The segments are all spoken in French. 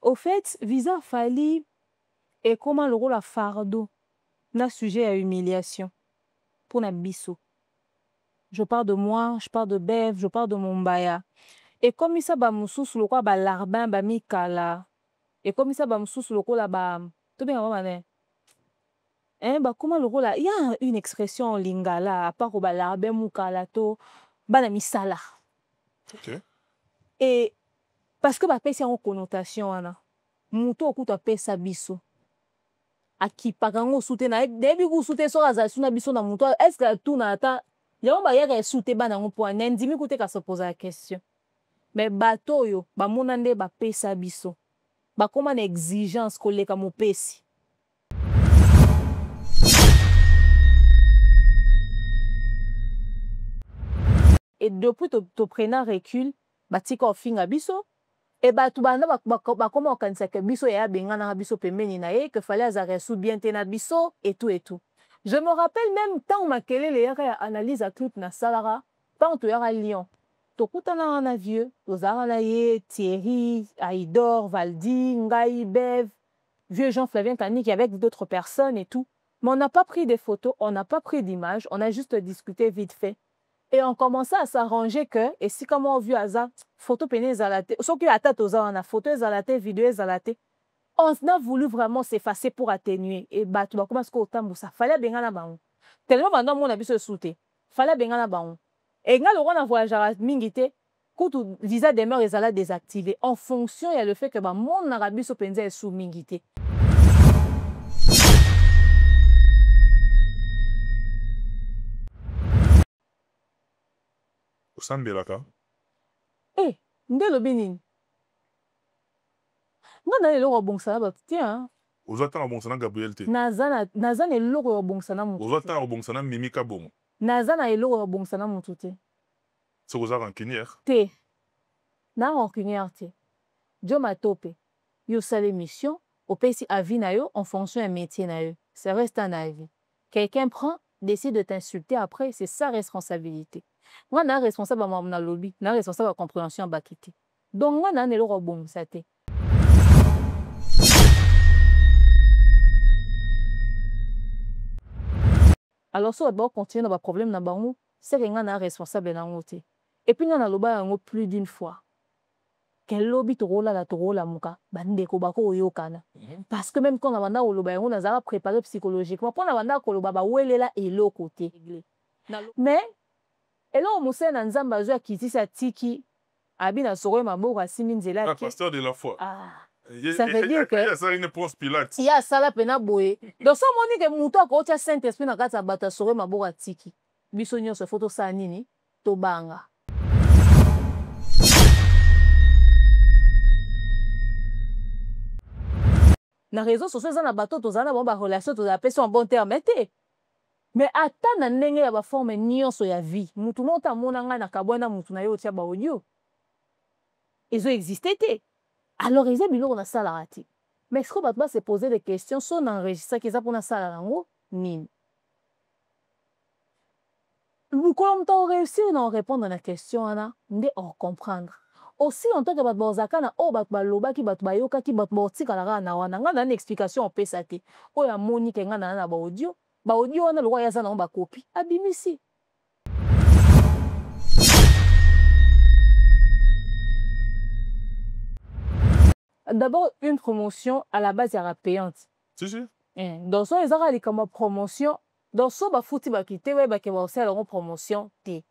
Au fait, visa fali et comment le rôle à fardeau n'a sujet à humiliation pour Nabiso. Je parle de moi, je parle de Bev, je parle de Mombaya. Et comme ça, ba moussou sur le quoi, ba larbin, ba mikala. Et comme ça, ba moussou sur le quoi, ba. Tout bien, maman. Hein, bah, comment le rôle là? Il y a une expression en lingala, à part au ba larbin, moukala, to, ba na misala. Ok. Et parce que ba pèse en connotation, ana. Mouto okuta pesa biso. Aki pakango soute na debi ku soute so azali na biso na mouto. Est-ce que tout na ata ya ba ya soute ba na ngo ndimi koute ka se poser la question. Mais bato yo ba monande ba pesa biso. Ba koma na exigence koleka mo pesi. Et depuis to prenant recul, ba tika ofinga biso. Et bah tout banda bah comment organiser que biso ya benga na biso pembeni na ye que fallait azare sous bien tena biso et tout et tout. Je me rappelle même tant makelele ya analyse à clip na salara tant to ya Lyon. To kutana na vieux, to zara na ye Thierry, Aïdor, Valdi, Ngai, Bev, vieux Jean Flavien Tanik avec d'autres personnes et tout. Mais on n'a pas pris des photos, on n'a pas pris d'images, on a juste discuté vite fait. Et on commençait à s'arranger que, et si comme on a vu Aza, photo péné zalate, sauf que à tête aux a photo zalate, vidéo zalate, on a voulu vraiment s'effacer pour atténuer. Et bah, tu vois comment est-ce qu'on t'a ça fallait bien la baon. Tellement maintenant mon habit se sauter, fallait bien la baon. Et quand on a voyagé à Mingité, quand le visa demeure et zala désactivé, en fonction il y a le fait que bah mon Arabie se penze est sous Mingité. Osambelaka. Eh, ndelo binini. Nga na lelo bongsana ba tiens. Ozata bongsana Gabriel te. Nazana eloko bongsana mutu. Ozata bongsana Mimika bongo. Nazana eloko bongsana mutu te. C'est ozaka rancunière. Te. Na rancunière te. Jo matope. Yo sale mission, opesi avis na yo en fonction d'un métier na yo. Ça reste un avis. Quelqu'un prend, décide de t'insulter après, c'est sa responsabilité. Moi, je suis responsable de mon lobby, je suis responsable de la compréhension de Bakiti. Donc, moi, je suis responsable. Alors, si on continue dans le problème, c'est que je suis responsable de l'autre. Et puis, je suis plus d'une fois. Quel lobby te rola la tola muka, bandeko bako oyokana. Parce que même quand on a lobby, on a préparé psychologiquement. Pour on a lobby, où est là et l'autre côté. Mais et là, on sait dans Zamba Zoua qui dit ça tiki, abina soro maboko asiminzela. Ah, pasteur de la foi. Ah. Ça veut dire que. Il y a ça une Ponce Pilate. Il y a ça la pena boye. Donc ça moni que muto ko tia Saint-Esprit na kata bata soro maboko tiki. Biso nyo se photo sa nini to banga. Na réseaux sociaux za na bato to za na ba relation to za pesa en bon terme été. Mais attends na ndenge ya ba forme nyonso ya vie. Mutu nota mona nga na kabwana mutu na yo tia ba audio. Ils ont existé. Alors ils ont bilo na sala rati. Mais est-ce que batba se poser des questions sur l'enregistrement qu'ils a pour na sala rango nini. Vous comme t'as réussi à répondre à la question ana, ndé on comprendre. Aussi en tant que batba ozaka na o batba loba ki batba yoka ki batba otika la na wana nga na une explication en pesate. O ya Monique nga na ba audio. Ba audio wana lo ya za na ba copie abimisi. D'abord une promotion à la base est payante. Si si. Dans son ils ont comme promotion dans son ba fouti ba kité ouais ba ke ba aussi leur promotion té.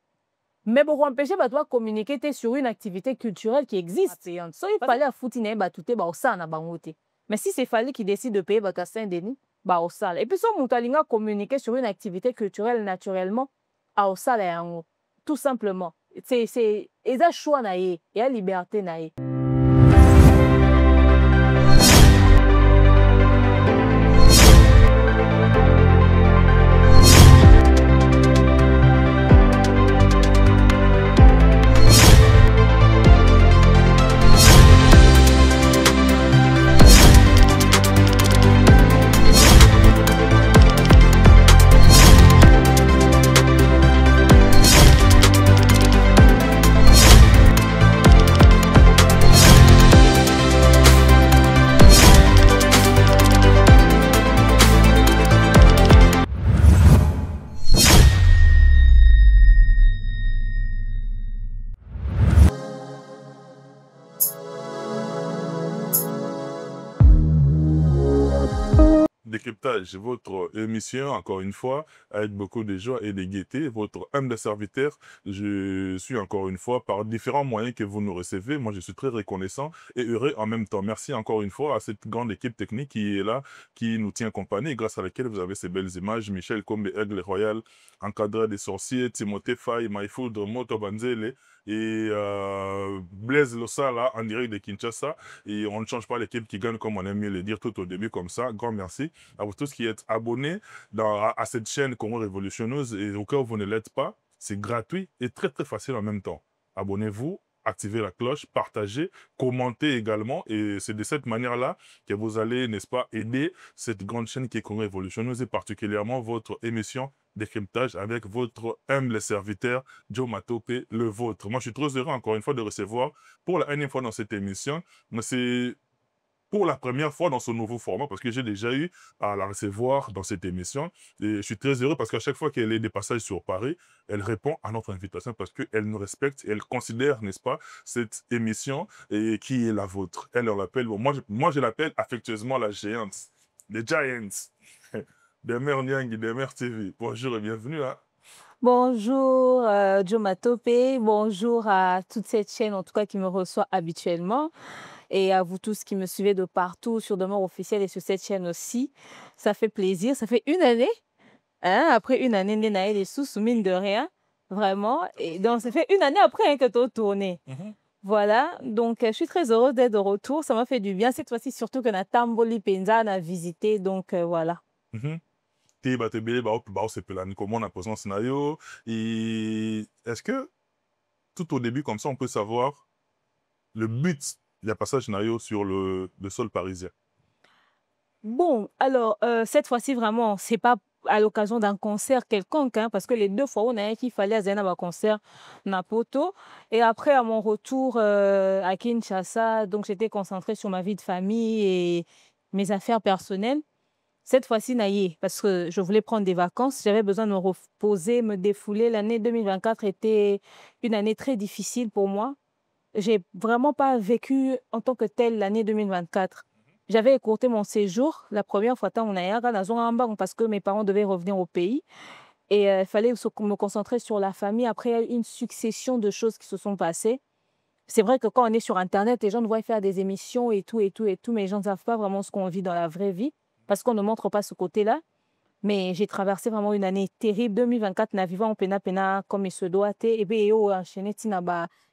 Mais pour empêcher ba toi communiquer sur une activité culturelle qui existe payante. So il fallait à fouti na ba touté ba osa na bango té. Mais si c'est fallait qu'ils décident de payer ba Saint-Denis ba osala. Et puis so mutalinga communiquer sur une activité culturelle naturellement à osala yango. Tout simplement. C'est eza choix na ye et la liberté na ye. Décryptage, votre émission, encore une fois, avec beaucoup de joie et de gaieté. Votre humble serviteur, je suis encore une fois, par différents moyens que vous nous recevez, moi je suis très reconnaissant et heureux en même temps. Merci encore une fois à cette grande équipe technique qui est là, qui nous tient compagnie, et grâce à laquelle vous avez ces belles images. Michel Combe, Aigle Royal, encadré des sorciers, Timothée Faye, Maïfoudre, Moto Banzele et Blaise Lossala en direct de Kinshasa. Et on ne change pas l'équipe qui gagne, comme on aime mieux le dire tout au début, comme ça. Grand merci à vous tous qui êtes abonnés à cette chaîne Congo Révolutionneuse. Et au cas où vous ne l'êtes pas, c'est gratuit et très très facile en même temps. Abonnez-vous, activez la cloche, partagez, commentez également. Et c'est de cette manière-là que vous allez, n'est-ce pas, aider cette grande chaîne qui est Congo Révolutionneuse et particulièrement votre émission Décryptage avec votre humble serviteur Joe Matope, le vôtre. Moi, je suis trop heureux encore une fois de recevoir pour la énième fois dans cette émission. C'est pour la première fois dans ce nouveau format, parce que j'ai déjà eu à la recevoir dans cette émission. Et je suis très heureux parce qu'à chaque fois qu'elle est des passages sur Paris, elle répond à notre invitation parce qu'elle nous respecte et elle considère, n'est-ce pas, cette émission et qui est la vôtre. Elle l'appelle, bon, moi je l'appelle affectueusement la géante, les Giants, des mères Nyang et des mères TV. Bonjour et bienvenue. Hein. Bonjour Joe Matope, bonjour à toute cette chaîne en tout cas qui me reçoit habituellement et à vous tous qui me suivez de partout sur Demeure Officielle et sur cette chaîne aussi. Ça fait plaisir, ça fait une année, hein, après une année Nenaël les sous mine de rien, vraiment. Et donc ça fait une année après hein, que tu as tourné. Voilà, donc je suis très heureuse d'être de retour, ça m'a fait du bien cette fois-ci, surtout que Natamboli Penza a visité, donc voilà. Te bato ebele baosepelani comment na présence na yo. Et est-ce que tout au début comme ça on peut savoir le but du passage na yo sur le sol parisien? Bon, alors cette fois-ci vraiment, c'est pas à l'occasion d'un concert quelconque, hein, parce que les deux fois on a qu'il fallait à un concert Napoto. Et après, à mon retour à Kinshasa, donc j'étais concentrée sur ma vie de famille et mes affaires personnelles. Cette fois-ci, naïe, parce que je voulais prendre des vacances, j'avais besoin de me reposer, me défouler. L'année 2024 était une année très difficile pour moi. J'ai vraiment pas vécu en tant que telle l'année 2024. J'avais écourté mon séjour la première fois dans parce que mes parents devaient revenir au pays et il fallait me concentrer sur la famille. Après, il y a eu une succession de choses qui se sont passées. C'est vrai que quand on est sur Internet, les gens nous voient faire des émissions et tout, et tout, et tout, mais les gens ne savent pas vraiment ce qu'on vit dans la vraie vie parce qu'on ne montre pas ce côté-là. Mais j'ai traversé vraiment une année terrible. 2024, n'a vivant en pena comme il se doit. Et bien, enchaîné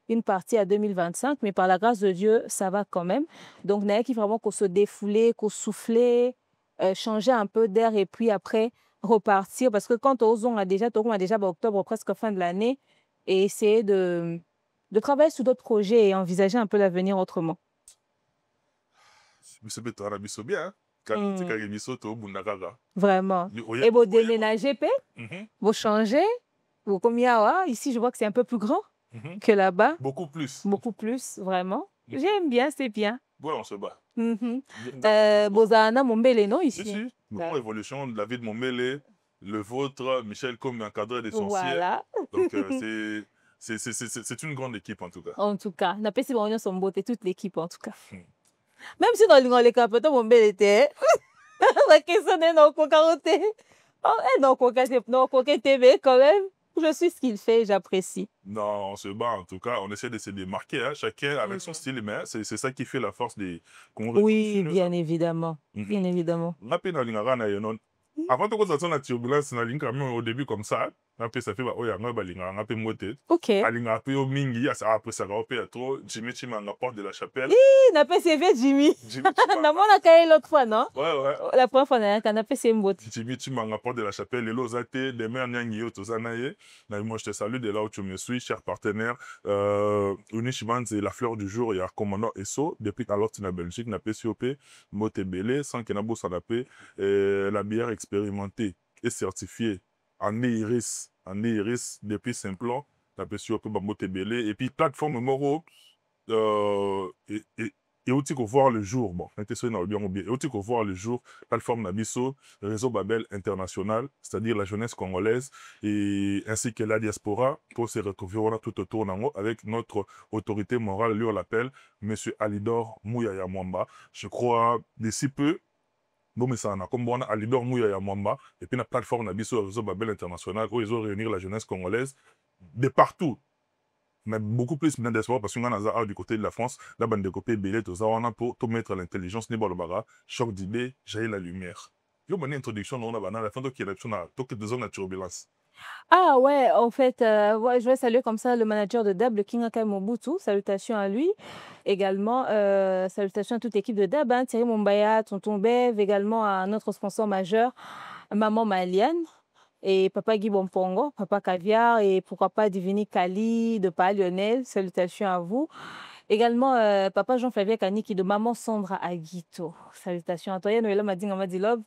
une partie à 2025. Mais par la grâce de Dieu, ça va quand même. Donc, n'a qui vraiment qu'on se défouler, qu'on souffler, changer un peu d'air et puis après repartir. Parce que quand on a déjà octobre, presque fin de l'année, et essayer de travailler sur d'autres projets et envisager un peu l'avenir autrement. Bien. Vraiment. Et vous déménagez, vous changez, vous comme ici, je vois que c'est un peu plus grand que là-bas. Beaucoup plus. Beaucoup plus, vraiment. J'aime bien, c'est bien. Ouais, on se bat. Bozana Mombele, non, ici? Si, Mouvement Révolution, David Mombele, le vôtre, Michel comme encadré des sorciers. Voilà. Donc, c'est une grande équipe en tout cas. En tout cas, n'a pas si bon, son beauté, toute l'équipe en tout cas. Même si dans les capitaux, Mombele était. La question est non, quoi, carotte. Non, quoi, TV quand même. Je suis ce qu'il fait, j'apprécie. Non, on se bat en tout cas, on essaie de se démarquer, hein, chacun avec son style, mais c'est ça qui fait la force des Congolais. Oui, bien évidemment. Bien évidemment. Avant de commencer la turbulence, au début comme ça, ça fait ok. Après ça va trop. Jimmy Chima la porte de la chapelle. N'a pas CV Jimmy. N'a pas l'autre fois, non? Ouais. La première fois, n'a pas CV Mboti. Jimmy Chima la porte de la chapelle. Les Lozate, des mères Nyangio, tout ça, moi je te salue de là où tu me suis, cher partenaire. Unishiman, c'est la fleur du jour. Il y a commandant Esso, depuis alors tu es en Belgique, n'a pas COP, Motebele, sans qu'il n'a pas sanapé, la bière expérimentée et certifiée en iris depuis Simplon, la PCOP Motebele, et puis plateforme Moro, et aussi qu'on voit le jour, bon, et aussi qu'on voit le jour, plateforme Nabiso, réseau Babel international, c'est-à-dire la jeunesse congolaise, et ainsi que la diaspora, pour se retrouver on a tout autour avec notre autorité morale, lui on l'appelle, M. Alidor Mouyaya Mwamba. Je crois, d'ici peu, Bon, ça na comme bon à leader Mouya ya Mwamba et puis la plateforme na biso réseau Babel international où ils ont réunir la jeunesse congolaise de partout. Mais beaucoup plus maintenant d'espoir parce qu'on a du côté de la France, là, on a découpé Belé, tout ça, on a pour tout mettre l'intelligence, n'est pas le bara, choc d'idées, jaillit la lumière. Yo, bonne introduction, on a à la fin de qui est là, tout que deux ans de turbulence. Ah ouais, en fait, ouais, je vais saluer comme ça le manager de DAB, le King Akai Mobutu. Salutations à lui. Également, salutations à toute l'équipe de DAB, hein, Thierry Mombaya, Tonton Bev, également à notre sponsor majeur, Maman Maliane et Papa Guy Bompongo, Papa Caviar et pourquoi pas Divini Kali, de Pa Lionel. Salutations à vous. Également, Papa Jean-Flavien Kaniki de Maman Sandra Aguito. Salutations à toi. Noëlla Madinga Madilob.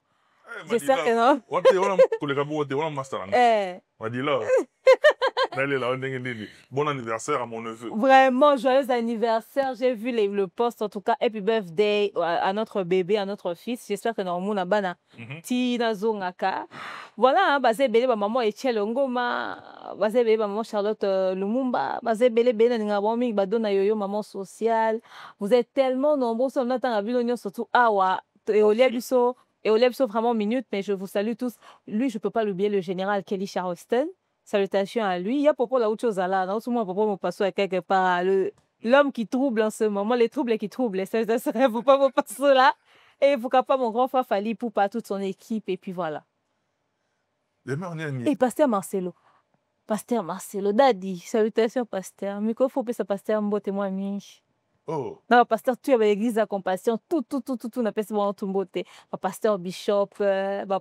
J'espère que non. Eh. Bon anniversaire à mon neveu. Vraiment, joyeux anniversaire. J'ai vu le post, en tout cas, happy birthday à notre bébé, à notre fils. J'espère que nous avons bana Tina Zongaka. Voilà, hein, basé belé maman Etiel Ngoma, basé belé maman Charlotte Lumumba, basé belé belé n'ingabami badona yoyo maman sociale. Vous êtes tellement nombreux sur notre temps surtout awa et Oliabiso vraiment minute, mais je vous salue tous. Lui, je peux pas l'oublier, le général Kelly Charleston. Salutations à lui. Il y a propos là où tu as là, non, tout le monde propos mon passo à quelque part. L'homme qui trouble en ce moment, les troubles qui troublent. Ça serait vous pas mon passo là. Et pourquoi pas mon grand frère Fali pour pas toute son équipe et puis voilà. Et Pasteur Marcelo. Pasteur Marcelo, Daddy. Salutations Pasteur. Miko faut que ça Pasteur mbote moi mi. Oh. Non, pasteur, tu as l'église à compassion, tout, n'a pas besoin de beauté. Pasteur Bishop,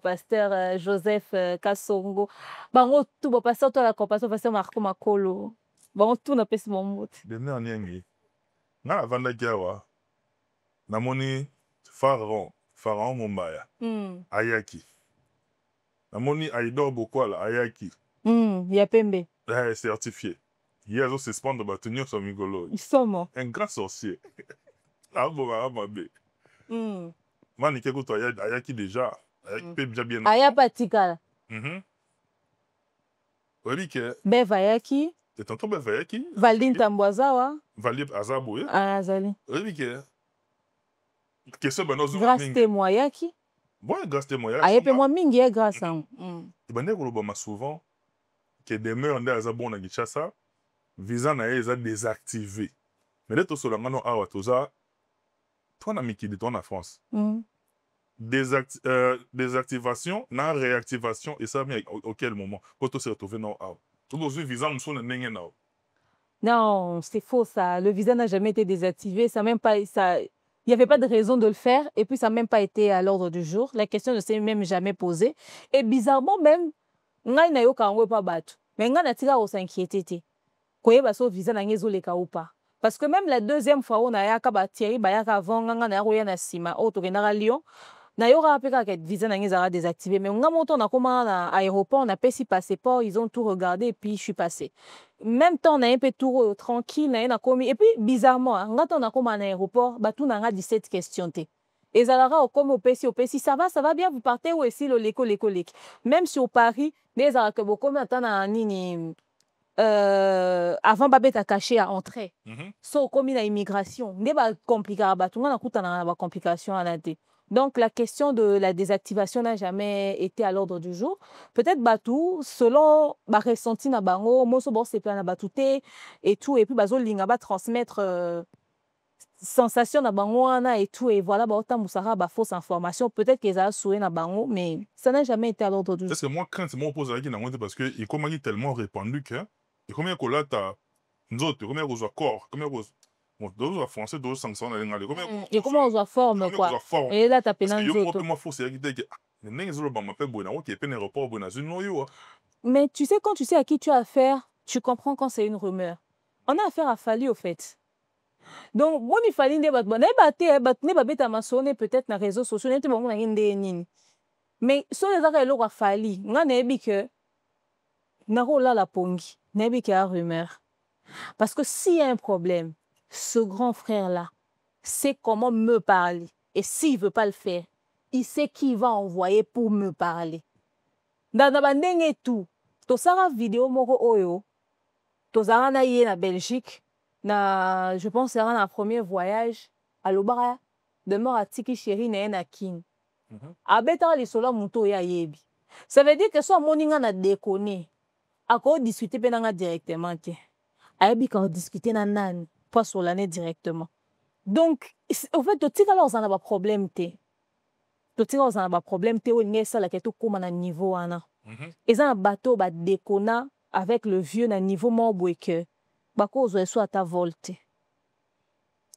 pasteur Joseph Kassongo, tout, pasteur, toi la compassion, pasteur Marco Makolo. Tout n'a pas besoin de beauté. De dernier, na vanda kiawa, namoni Pharaon Mombaya, Ayaki. Namoni Aïdor Bokwala, Ayaki. Yapembe. Certifié. Hier, on s'est spendu de tenir son migolo. Ils sont un grand sorcier. Ah bon, ah mabé. Mani keko to Ayaki déjà. Ayaki peut déjà bien. Ayapatika. Oui que. Bev Ayaki. C'est un peu Bev Ayaki. Valdine Tamboazawa. Valdine Azabo. Ah, Azali. Oui que. Qu'est-ce que nous grâce témoin Ayaki. Bon, grâce témoin Ayaki. Ayape moi mingi grâce. Ibane kolobama souvent que des meurs en Azabo na Kinshasa. Visant à les désactiver. Mais là, tout ce langano awa toza, toi na miki de toi en France. Désactivation, na réactivation, et ça, mais auquel moment? Pour tout se retrouver dans awa. Tout le visant nous sommes n'engé na. Non, c'est faux ça. Le visa n'a jamais été désactivé. Ça même pas, ça, il n'y avait pas de raison de le faire. Et puis ça n'a même pas été à l'ordre du jour. La question ne s'est même jamais posée. Et bizarrement même, ngai na yo kangwe pa batu. Mais ngai na tika o s'inquiéter. Visa ou pas. Parce que même la deuxième fois où on a eu Thierry Bayaka avant, on a eu un Sima, au à Lyon, na yo rappelé que visa n'a désactivé. Mais on a monté à l'aéroport, on a payé si passeport, ils ont tout regardé et puis je suis passé. Même temps, on a un peu tout tranquille, on a commis. Et puis bizarrement, on a comme à l'aéroport, tout n'a 17 questions. Et Zalara, comme au PC, ça va bien, vous partez ou est-ce l'école. Même si au Paris, les Arabes, beaucoup maintenant, avant babeta caché à entrer so comme une immigration ne ba compliqué batunga na kutana ba complication anate. Donc la question de la désactivation n'a jamais été à l'ordre du jour. Peut-être batou selon ba ressenti na bango moso bo se plan na batouté et tout et puis bazo linga ba transmettre sensation na bango ana et tout et voilà ba autant musara ba fausse information peut-être qu'ils a soué na bango mais ça n'a jamais été à l'ordre du jour. Parce que moi quand c'est mon pose avec na parce que il comment tellement répandu que et combien que là t'as nous autres combien aux accords combien aux bon d'autres français d'autres sanctions na linga combien et comment aux forme quoi et là t'as pénal nous autres moi faut c'est que les gens ba m'appelle bona OK peine aéroport bona zone yo. Mais tu sais quand tu sais à qui tu as affaire tu comprends quand c'est une rumeur. On a affaire à Fali au fait. Donc moi il fallait ne ba beta masone peut-être na réseaux sociaux n'était bon na nini. Mais sur les arrêts lo Fali ngana ebi que na rola la pongi nebi qui a rumeur. Parce que s'il y a un problème, ce grand frère-là sait comment me parler. Et s'il ne veut pas le faire, il sait qui va envoyer pour me parler. Dans la bandenge tout, to sara vidéo moko oyo, to sara na yé na Belgique, je pense que c'est un premier voyage à l'Obara, de mort à Tiki Chéri na Kin. abetaka lisolo moto oyo ayebi. Ça veut dire que so amoni nga na déconner ako discuter pe nanga directement te. Ayebi ka discuter na nani po asolane directement. Donc en fait totikala ozana ba problème te. Totikala ozana ba problème te olinga esala ke tokoma na niveau wana. Eza na bateau ba déconna avec le vieux na niveau moko boye ke bakozwa eso ata volte.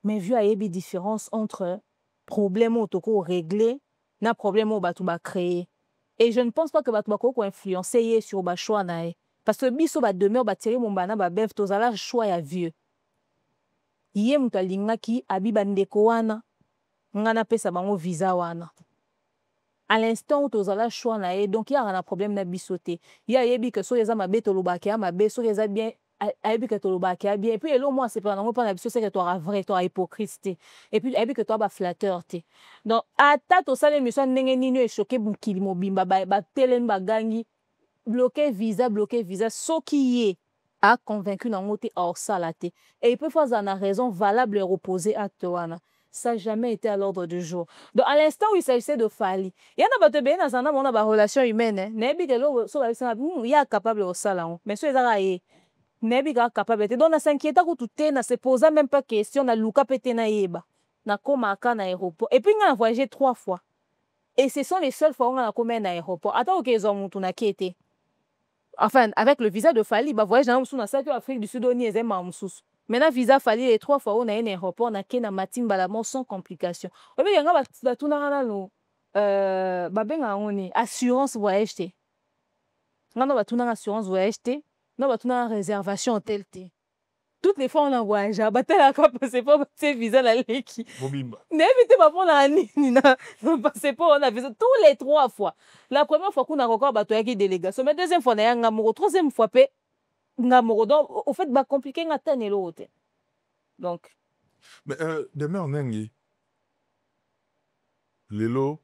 Mais vieux ayebi différence entre problème oyo toko régler na problème oyo bato ba créer. Et je ne pense pas que bato bako influencer ye sur ba choix na ye. Parce que biso ba demeure ba tirer mon bana ba bef tozala choix ya vieux. Ye mutu alingaki abi bandeko wana ngana pesa bango visa wana. À l'instant où tozala choix na ye, donc il y a un problème na biso te. Ya yebi que so yeza mabe tolobaki ya mabe so yeza bien ayebi que tolobaki ya bien. Et puis elo moi c'est pas nango pa na biso c'est que toi vrai toi hypocrite. Et puis ayebi que toi ba flatteur te. Donc ata to sala émission ndenge nini e choqué bukili mobimba ba telen ba gangi bloquer visa soki ye a convaincu nango te hors salate. Et il peut faire une raison valable et reposer acte wana. Ça n'a jamais été à l'ordre du jour. Donc, à l'instant où il s'agissait de Fali, il y en a des gens qui ont une relation humaine. Il y a capable de ça. Mais ceux qui sont capables de donc, on s'inquiète quand tout est, on se pose même pas question, on a luka pété na yeba. Na komaka na aéroport. Et puis, on a voyagé 3 fois. Et ce sont les seules fois où on a commis à l'aéroport. Attends, ok, ils ont été. Enfin, avec le visa de Fali, bah voyage dans l'Afrique du Sud, on y est maintenant, visa Fali les 3 fois, on a un aéroport, on a qu'un matin balamon sans complication. On a un tout assurance voyage. On a tout assurance voyage. On a tout réservation hôtel. Toutes les fois, on a voyagé. C'est pas visa la leki. N'évitez pas pour la passeport, on a visité tous les 3 fois. La première fois qu'on a encore battu qui délégation, mais deuxième fois, on a un troisième fois, donc, au fait, c'est compliqué d'atteindre l'autre. Donc. Mais demain, on a Lelo,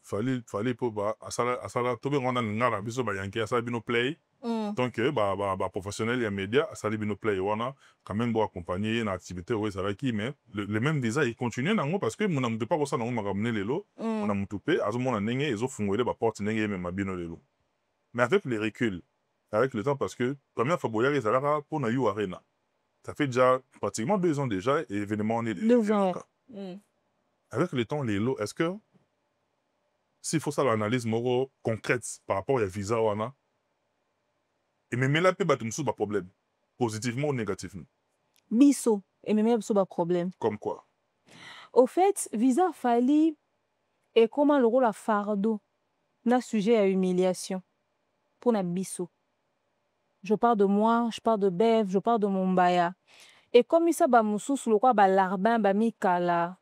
fallait pour asala tobe on a ngala biso ba yanke asala bino play. Donc professionnel et média asala bino play wana quand même pour accompagner une activité ouais ça va qui mais le même visa il continue nango parce que mon amour pas pour ça nango m'a ramené Lelo on a mutupé azo mona ndenge ezo fungwele ba porte ndenge même mabino Lelo. Mais avec les reculs avec le temps parce que première fois boya les alara pour na you arena. Ça fait déjà pratiquement 2 ans déjà et événement on est 2 ans. Avec le temps Lelo est-ce que s'il faut ça l'analyse moro concrète par rapport à visa wana et même là peut battre un problème positivement ou négativement biso et même un problème comme quoi au fait visa Fali et comment le rôle à fardeau na sujet à humiliation pour na biso. Je parle de moi, je parle de Bev, je parle de Mombaya. Et comme ça ba mususu le quoi ba larbin ba mikala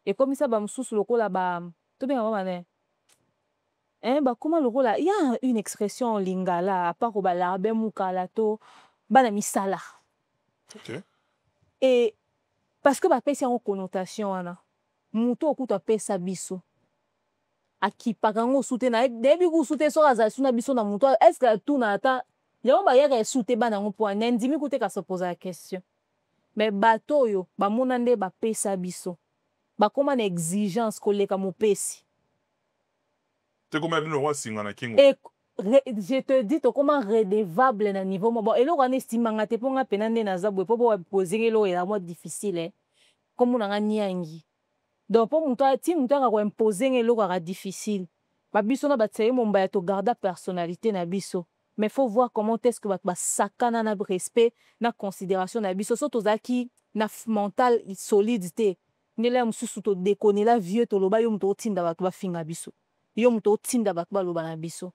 et comme ça ba mususu le quoi là ba to bien maman. Bah comment le rôle là il y a une expression en lingala à part au larbin mukala to ba na misala. OK. Et parce que ba pesa en connotation ana. Muto okuta pesa biso. Aki pakango soutena debi ku soute so azasuna biso na muto est-ce que tout na ata yango ba yaka soute ba nango po ndimi kute ka se poser la question. Mais bato yo ba monande ba pesa biso. Ba koma na exigence koleka mopesi. Tu comment le roi singana kingo. Et je te dis to comment redevable na niveau bon et lo wana estimanga te ponga penande na zabwe po poser lo et la moi difficile comme on a nyangi. Donc pour muto ti muto ka ko imposer lo ka difficile. Ba biso na ba tseye Mombaya to garda personnalité na biso. Mais faut voir comment est-ce que ba sakana na respect na considération na biso so tozaki na mental solidité. Nela mususu to déconner la vieux to loba yo muto tinda ba finga biso. Yo muto tinda ba loba na biso.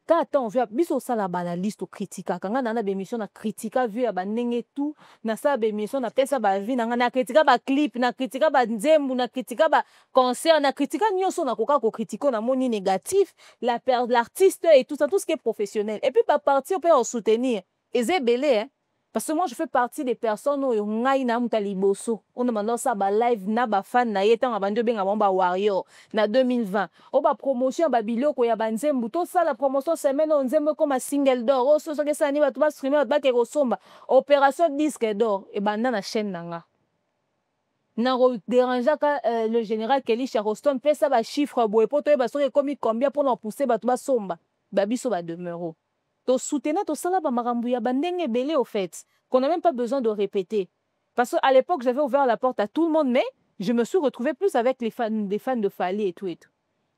Quand on veut biso sala banaliste critique kanga na bémission na critique vu ya banenge tout na sa bémission na pesa ba vie na critique ba clip na critique ba nzembu na critique ba concert na critique nyoso na koka ko critiquer na moni négatif l'artiste et tout ça tout ce qui est professionnel et puis pas partir peut en soutenir et c'est belé hein. Parce que moi je fais partie des personnes où ngai na muta liboso on demande ça ba live na ba fan na yeta ngabande benga ba warrior na 2020 o ba promotion ba biloko ya banzembu to ça la promotion semaine on nzembu comme single d'or o so que ça ni ba to ba streamer ba ke kosomba opération disque d'or et banda na chaîne nanga dérangeaka le général Kelly Charoston pesa ba chiffre boye po toyeba soki ekomi combien mpona pousser bato basomba babiso bademeuro tosoutenir tosala bamakambo ya bandenge ebele au fait qu'on n'a même pas besoin de répéter parce qu'à l'époque j'avais ouvert la porte à tout le monde mais je me suis retrouvée plus avec les fans de Fally et tout et tout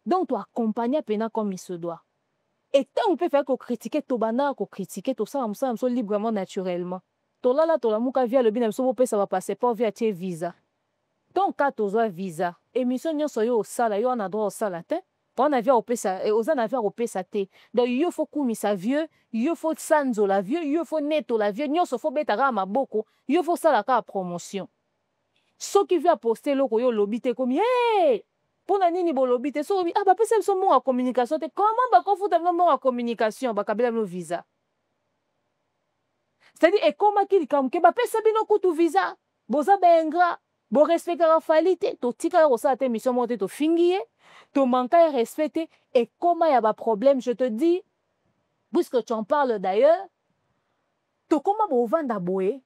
donc toi accompagner pena comme il se doit et tant on peut faire qu'on critique tobana qu'on critique tout ça librement naturellement tolala tolamuka via le bien ça va passer pas via tes visa donc quand tu as visa émission nyonso yo osala yo na droit osala te on a via opesa oza na via opesa te donc yo faut kumisa vieux yo faut sanzo la vieux yo faut neto la vieux nyonso faut betaka maboko yo faut sala ka promotion soki via poster loko yo lobi te komi hey pona nini bo lobi te so ah ba pesa biso mo communication te comment ba kofuta mo communication ba kabela no visa c'est-à-dire et comment qu'il comme que ba pesa bino kutu visa boza bengra bo respectera Fally te to tika ko sa te mission monte to fingier to manquer respecter et comment y a ba problème je te dis puisque tu en parles d'ailleurs to comment bo vanda boye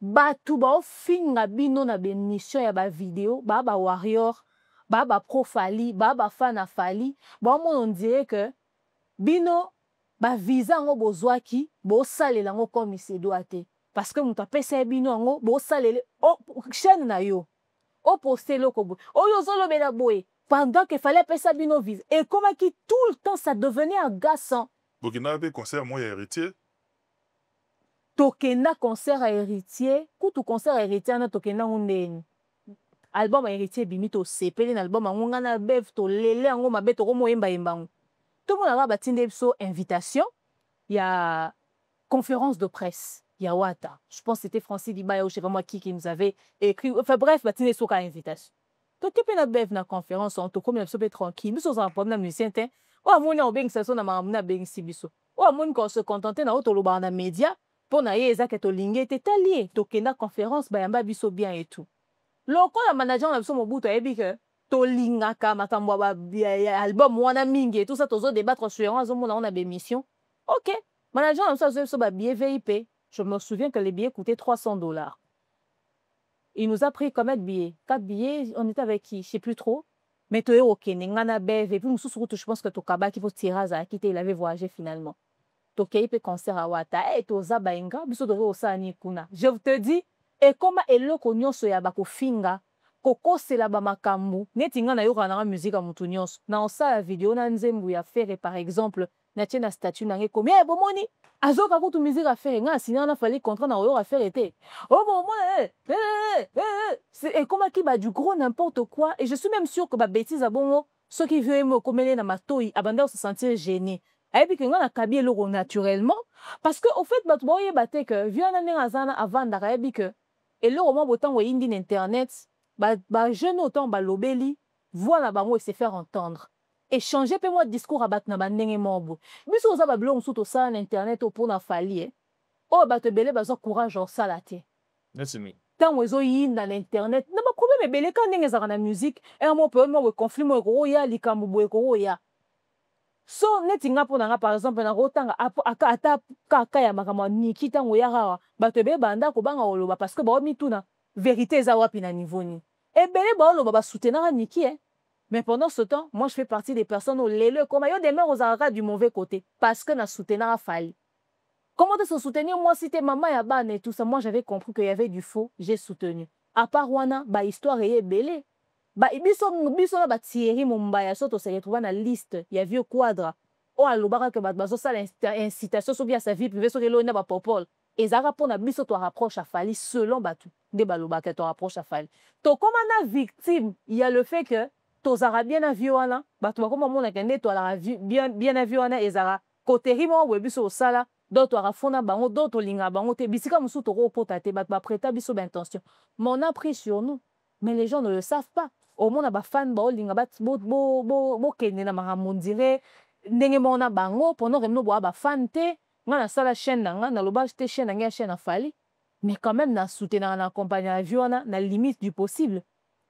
batu ba finga bino na ben mission ya ba vidéo ba warrior ba pro Fally ba fan à Fally bon on dirait que bino ba visa ngo bozwaki bo salela ngo comme se doit te parce que muta pesa bino ngo bo salele o chaîne na yo o poster loko bo o yo zolo bela boy pendant que fallait pesa bino visa et comment qui tout le temps ça devenait agaçant Burkina Faso concert moi héritier tokenda concert à héritier kutu concert à héritier na tokenda ngondeni album à héritier bimi to sepeli na album ngo na bev to lele ngo mabe to ko moyemba yembango tout le monde a batinde so invitation il y a conférence de presse Yawata. Je pense que c'était Francis Dibaya ou je sais pas moi qui nous avait écrit. Enfin bref, batine soka invitation. To tipe na bev na conférence on to comme na sobe tranquille. Nous sommes en problème na musicien tin. O amoni o beng saso na mamna beng sibiso. O amoni ko se contenter na auto loba na média pour na yeza ke to lingé te talié. To kena conférence ba yamba biso bien et tout. Loko la manager na biso mobuto ebi ke to lingaka makambo ba album wana mingi et tout ça tozo débattre sur un zomo na on a bémission. OK. Manager na biso so ba billet VIP. Je me souviens que les billets coûtaient $300. Il nous a pris combien de billets? 4 billets, on était avec qui? Je ne sais plus trop. Mais tu es OK, Nengana Bev, et puis je pense que Tokaba qui faut tirer à quitter, il avait voyagé finalement. Tokei peut concert à Wata, et Toza Bainga, biso de Osani Kuna. Je te dis, et comment est le konyo soya bako finga, koko c'est la bamakambu, netinga na yoka na musique à mutunyos. Na osa la vidéo na nzembu ya faire par exemple, na tiena statut na ngekomi, eh bomoni, azoka kutu musique à faire, nga signé na fallait contrat na oyo à faire été. Oh bon, et comment qui ba du gros n'importe quoi, et je suis même sûr que ba bêtise à bongo, ceux qui veulent me comméler na matoi, abandon se sentir gêné. Et puis que nga na kabi eloko naturellement, parce que au fait bat boye baté que viens na ngazana avant d'arriver bi que et le moment botan wa indi internet, ba jeune autant ba lobeli, voilà bango et se faire entendre. Échanger pe moi discours à bat na bandenge mobo. Biso za ba blong sous ça na internet au pour na Fally. Oh ba te belé bazo courage en salate. Merci. Tant ozo yinda na internet, na ba problème belé quand ndenge za na musique, et mo pe mo conflit mo ko ya likambu bo ko ya. So netinga po nanga par exemple na rotanga ata kaka ya makama niki tango ya rawa bato be banda ko banga oloba parce que ba mituna vérité za wapi na niveau ni e belé ba oloba ba soutenir niki mais pendant ce temps moi je fais partie des personnes au lele comme yo demeure aux arrêts du mauvais côté parce que na soutenir Fally. Comment de se soutenir moi si t'es maman ya ban et tout ça moi j'avais compris qu'il y avait du faux, j'ai soutenu. À part wana ba histoire est belé. Ba biso na ba Thierry Mumbaya so to se retrouver na liste ya vieux quadra o alobaka que ba bazo sala incitation sur bien sa vie privée sur le na ba popol ezaka pour na biso to rapproche à Fally selon batu de balobaka to rapproche à Fally to comme na victime il y a le fait que to zara bien na vieux wana batu ba comme mona kende to la bien na vieux wana ezara côté rimo we biso sala d'autres rafona bango d'autres linga bango te bisika musu to ko pota te ba prêta biso d'intention mais on a pris sur nous mais les gens ne le savent pas. Au moins ba fan ba linga ba bo kende na makambo dire ndenge mona bango pendant que nous ba fan te nga na sala chaîne nga na loba te chaîne nga chaîne na Fally mais quand même na soutenir na accompagner la vie on a na limite du possible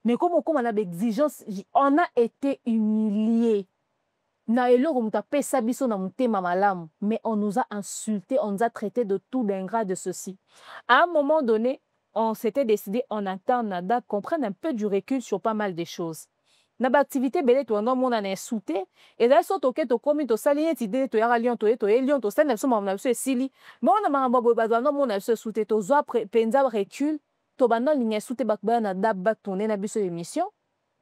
mais comme on a d'exigence on a été humilié na eloko muta pesa biso na mutema malamu mais on nous a insulté on nous a traité de tout d'ingrat de ceci à un moment donné on s'était décidé en interne na date qu'on prenne un peu du recul sur pas mal de choses. Na ba activité belé to ndo mona na souté et là so toke to komi to sali neti de to yara lion to lion to sali na so na so esili mo na mama bo ba ndo mona so souté to zo penza recul to banda ligne souté ba na date ba tourner na biso émission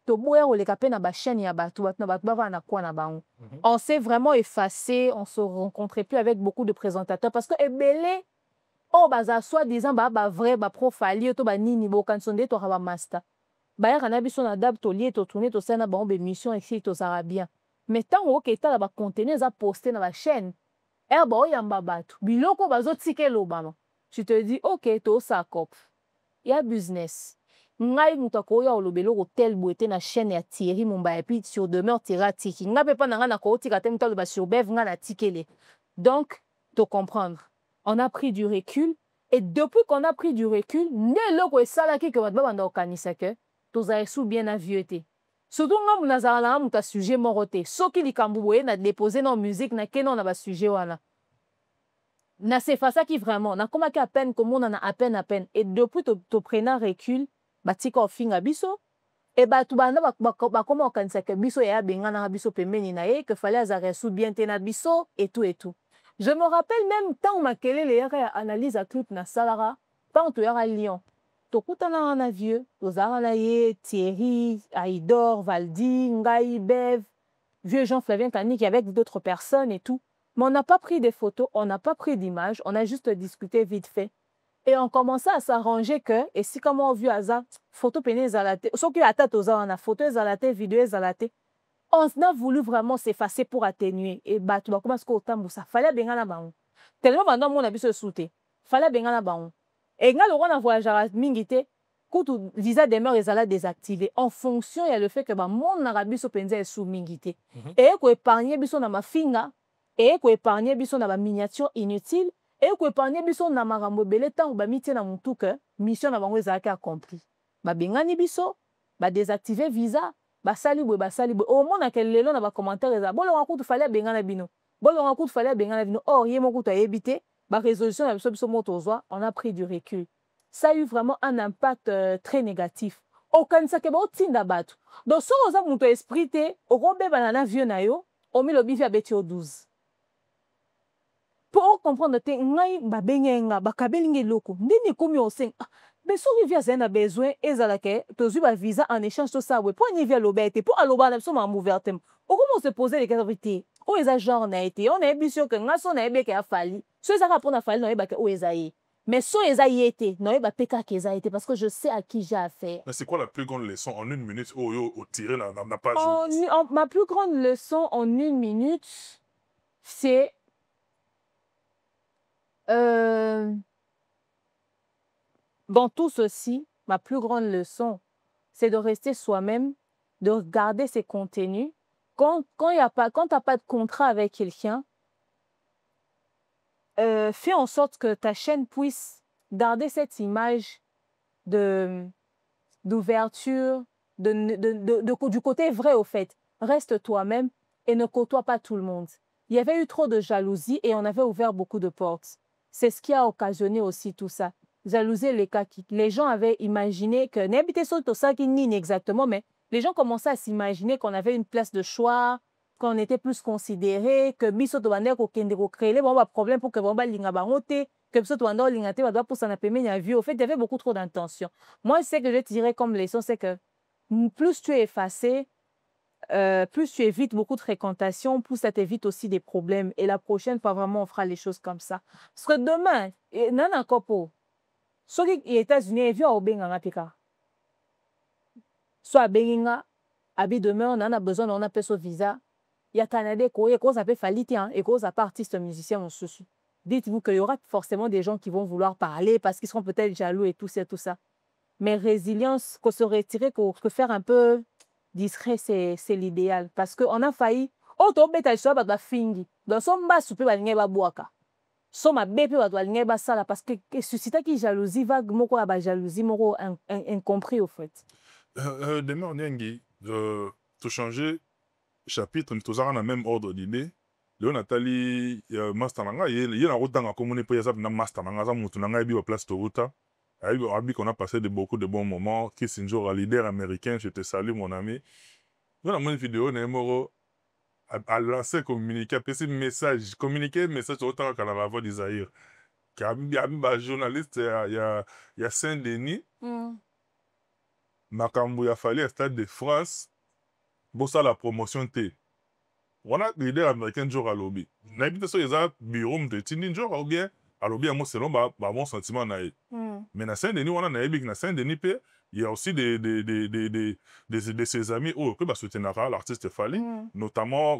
to boya oleka pe na ba chaîne ya bato na bato ba na kwa na bango. On s'est vraiment effacé, on se rencontrait plus avec beaucoup de présentateurs parce que ebelé oh baza soi-disant ba vrai ba profali to ba nini bo kansonde to ba master. Bayaka na biso na dab to lié to tourner to sana ba émission ici to sera bien. Mais tant o ke ta ba contenu za poster na ba chaîne. Ba o yamba bato. Biloko bazo tike lo bama. Tu te dis OK to sa cop. Ya business. Ngai muta ko ya olobelo ko tel boete na chaîne ya Thierry Mumba et puis sur demeure tira tiki. Nga pe pa na nga na ko tika tem talo ba sur bev nga na tikele. Donc, te comprendre. On a pris du recul et depuis qu'on a pris du recul, ne loko e sala ki ke bat ba banda okanisa ke tozala sous bien avieuté. Surtout nga munazala na muta sujet morote. Soki likambu boye na déposer na musique na keno na ba sujet wana. Na c'est ça qui vraiment na komaki à peine comme on en a à peine et depuis to prenant recul batika ofinga biso et batu banda ba koma okanisa ke biso ya benga na biso pembeni na ye que fallait azare sous bien tena biso et tout et tout. Je me rappelle même tant makelele yaka analyse à clip na salara tant to yaka Lyon. Tokutana na vieux, tozara na ye Thierry, Aïdor, Valdi, Ngai, Bev, vieux Jean Flavien Kanik avec d'autres personnes et tout. Mais on n'a pas pris des photos, on n'a pas pris d'images, on a juste discuté vite fait. Et on commençait à s'arranger que, et si comme on a vu Aza, photo péné zalate, sauf qu'il y a tête aux a photo zalate, vidéo zalate, on a voulu vraiment s'effacer pour atténuer. Et bah, tu vas commencer à autant ça. Fallait bien la baon. Tellement maintenant, mon habit se sauter. Fallait bien la baon. Et quand on a voyagé à Mingité, quand le visa demeure et zala désactivé, en fonction, il y a le fait que mon Arabie se penze sous Mingité. Et qu'on épargne biso na ma finga, et qu'on épargne biso na ma miniature inutile, et qu'on épargne biso na ma rambo belé temps ou ba mitie na mutu que mission na bango ezalaki accompli. Ba bengani biso, ba désactiver visa. Basali boy au moins na quel lelo na ba commentaire eza bolonga kutu fallait bengana bino bolonga kutu fallait bengana bino or yé mo kutu ayebité ba résolution na biso moto ozwa on a pris du recul. Ça a eu vraiment un impact très négatif okanisa ke ba otinda bato donc so oza muto esprit te okobeba na vieux na yo omi lobi fi abeti o 12 pour comprendre te ngai ba bengenga ba kabelingi loko ndini komi o 5 mais si on a besoin, de visa en échange de ça. Pour y via l'obéité, pour aller au bas, ouvertement. Comment se poser les questions? Où est-ce genre on a été? On a bien sûr que nous on a bien qu'il a fallu. Si ça répond à fallu, on a où est mais si on a été, non, il va péter qu'ils a été parce que je sais à qui j'ai affaire. Mais c'est quoi la plus grande leçon en une minute au tiré n'a pas joué? Ma plus grande leçon en une minute, c'est dans tout ceci, ma plus grande leçon, c'est de rester soi-même, de regarder ses contenus. Quand tu n'as pas de contrat avec quelqu'un, fais en sorte que ta chaîne puisse garder cette image d'ouverture, du côté vrai au fait. Reste toi-même et ne côtoie pas tout le monde. Il y avait eu trop de jalousie et on avait ouvert beaucoup de portes. C'est ce qui a occasionné aussi tout ça. Jalousie les cas qui les gens avaient imaginé que n'habiter sur tout ça qui nie exactement mais les gens commençaient à s'imaginer qu'on avait une place de choix, qu'on était plus considéré, que biso to bande ko kende ko créer les bon problème pour que bon ba linga bangote, que biso to bande lingate ba doit pour s'en appeler à vie. Au fait, il y avait beaucoup trop d'intention. Moi, ce que je dirais comme leçon c'est que plus tu es effacé, plus tu évites beaucoup de fréquentation, plus ça t'évite aussi des problèmes. Et la prochaine fois, vraiment, on fera les choses comme ça. Parce que demain, nana kopo, soit les États-Unis, ils viennent au Benganga Pika. Soit à Benga, abi demain, on en a besoin, on a fait ce visa. Il y a Canada, et qu'on s'appelle Faliti, et qu'on s'appelle artiste musicien, on se suit. Dites-vous qu'il y aura forcément des gens qui vont vouloir parler parce qu'ils seront peut-être jaloux et tout ça, tout ça. Mais résilience, qu'on se retirer, qu'on faire un peu discret, c'est l'idéal. Parce qu'on a failli. Oh, tu as fait un fingi. Donc, son bas, tu peux aller à boaka. Son ma bébé va aller à ça parce que susciter qui jalousie va moko à jalousie moko incompris au fait. Demain on est de changer chapitre, nous avons le même ordre d'idée. Léo Nathalie master nanga il y a route dans la commune pour y avoir master nanga ça mutu nanga bi place to route Avec Rabik, on a passé beaucoup de bons moments. Kissinger, un leader américain, je te salue, mon ami. Dans la même vidéo, Nemoro a lancé communiqué, a fait un message, communiqué, message autant qu'à la voix d'Isaïr. Il y a un journaliste, il y a Saint-Denis, Makambu, il a fallu un stade de France, pour ça la promotion T. On a leader américain jour à lobby. N'habite sur les bureaux de Tindin jour ou bien à lobby à moi selon mon sentiment naïf. Mais dans Saint-Denis, on a naïf dans Saint-Denis, il y a aussi de ses amis que bah soutenir l'artiste Fali, notamment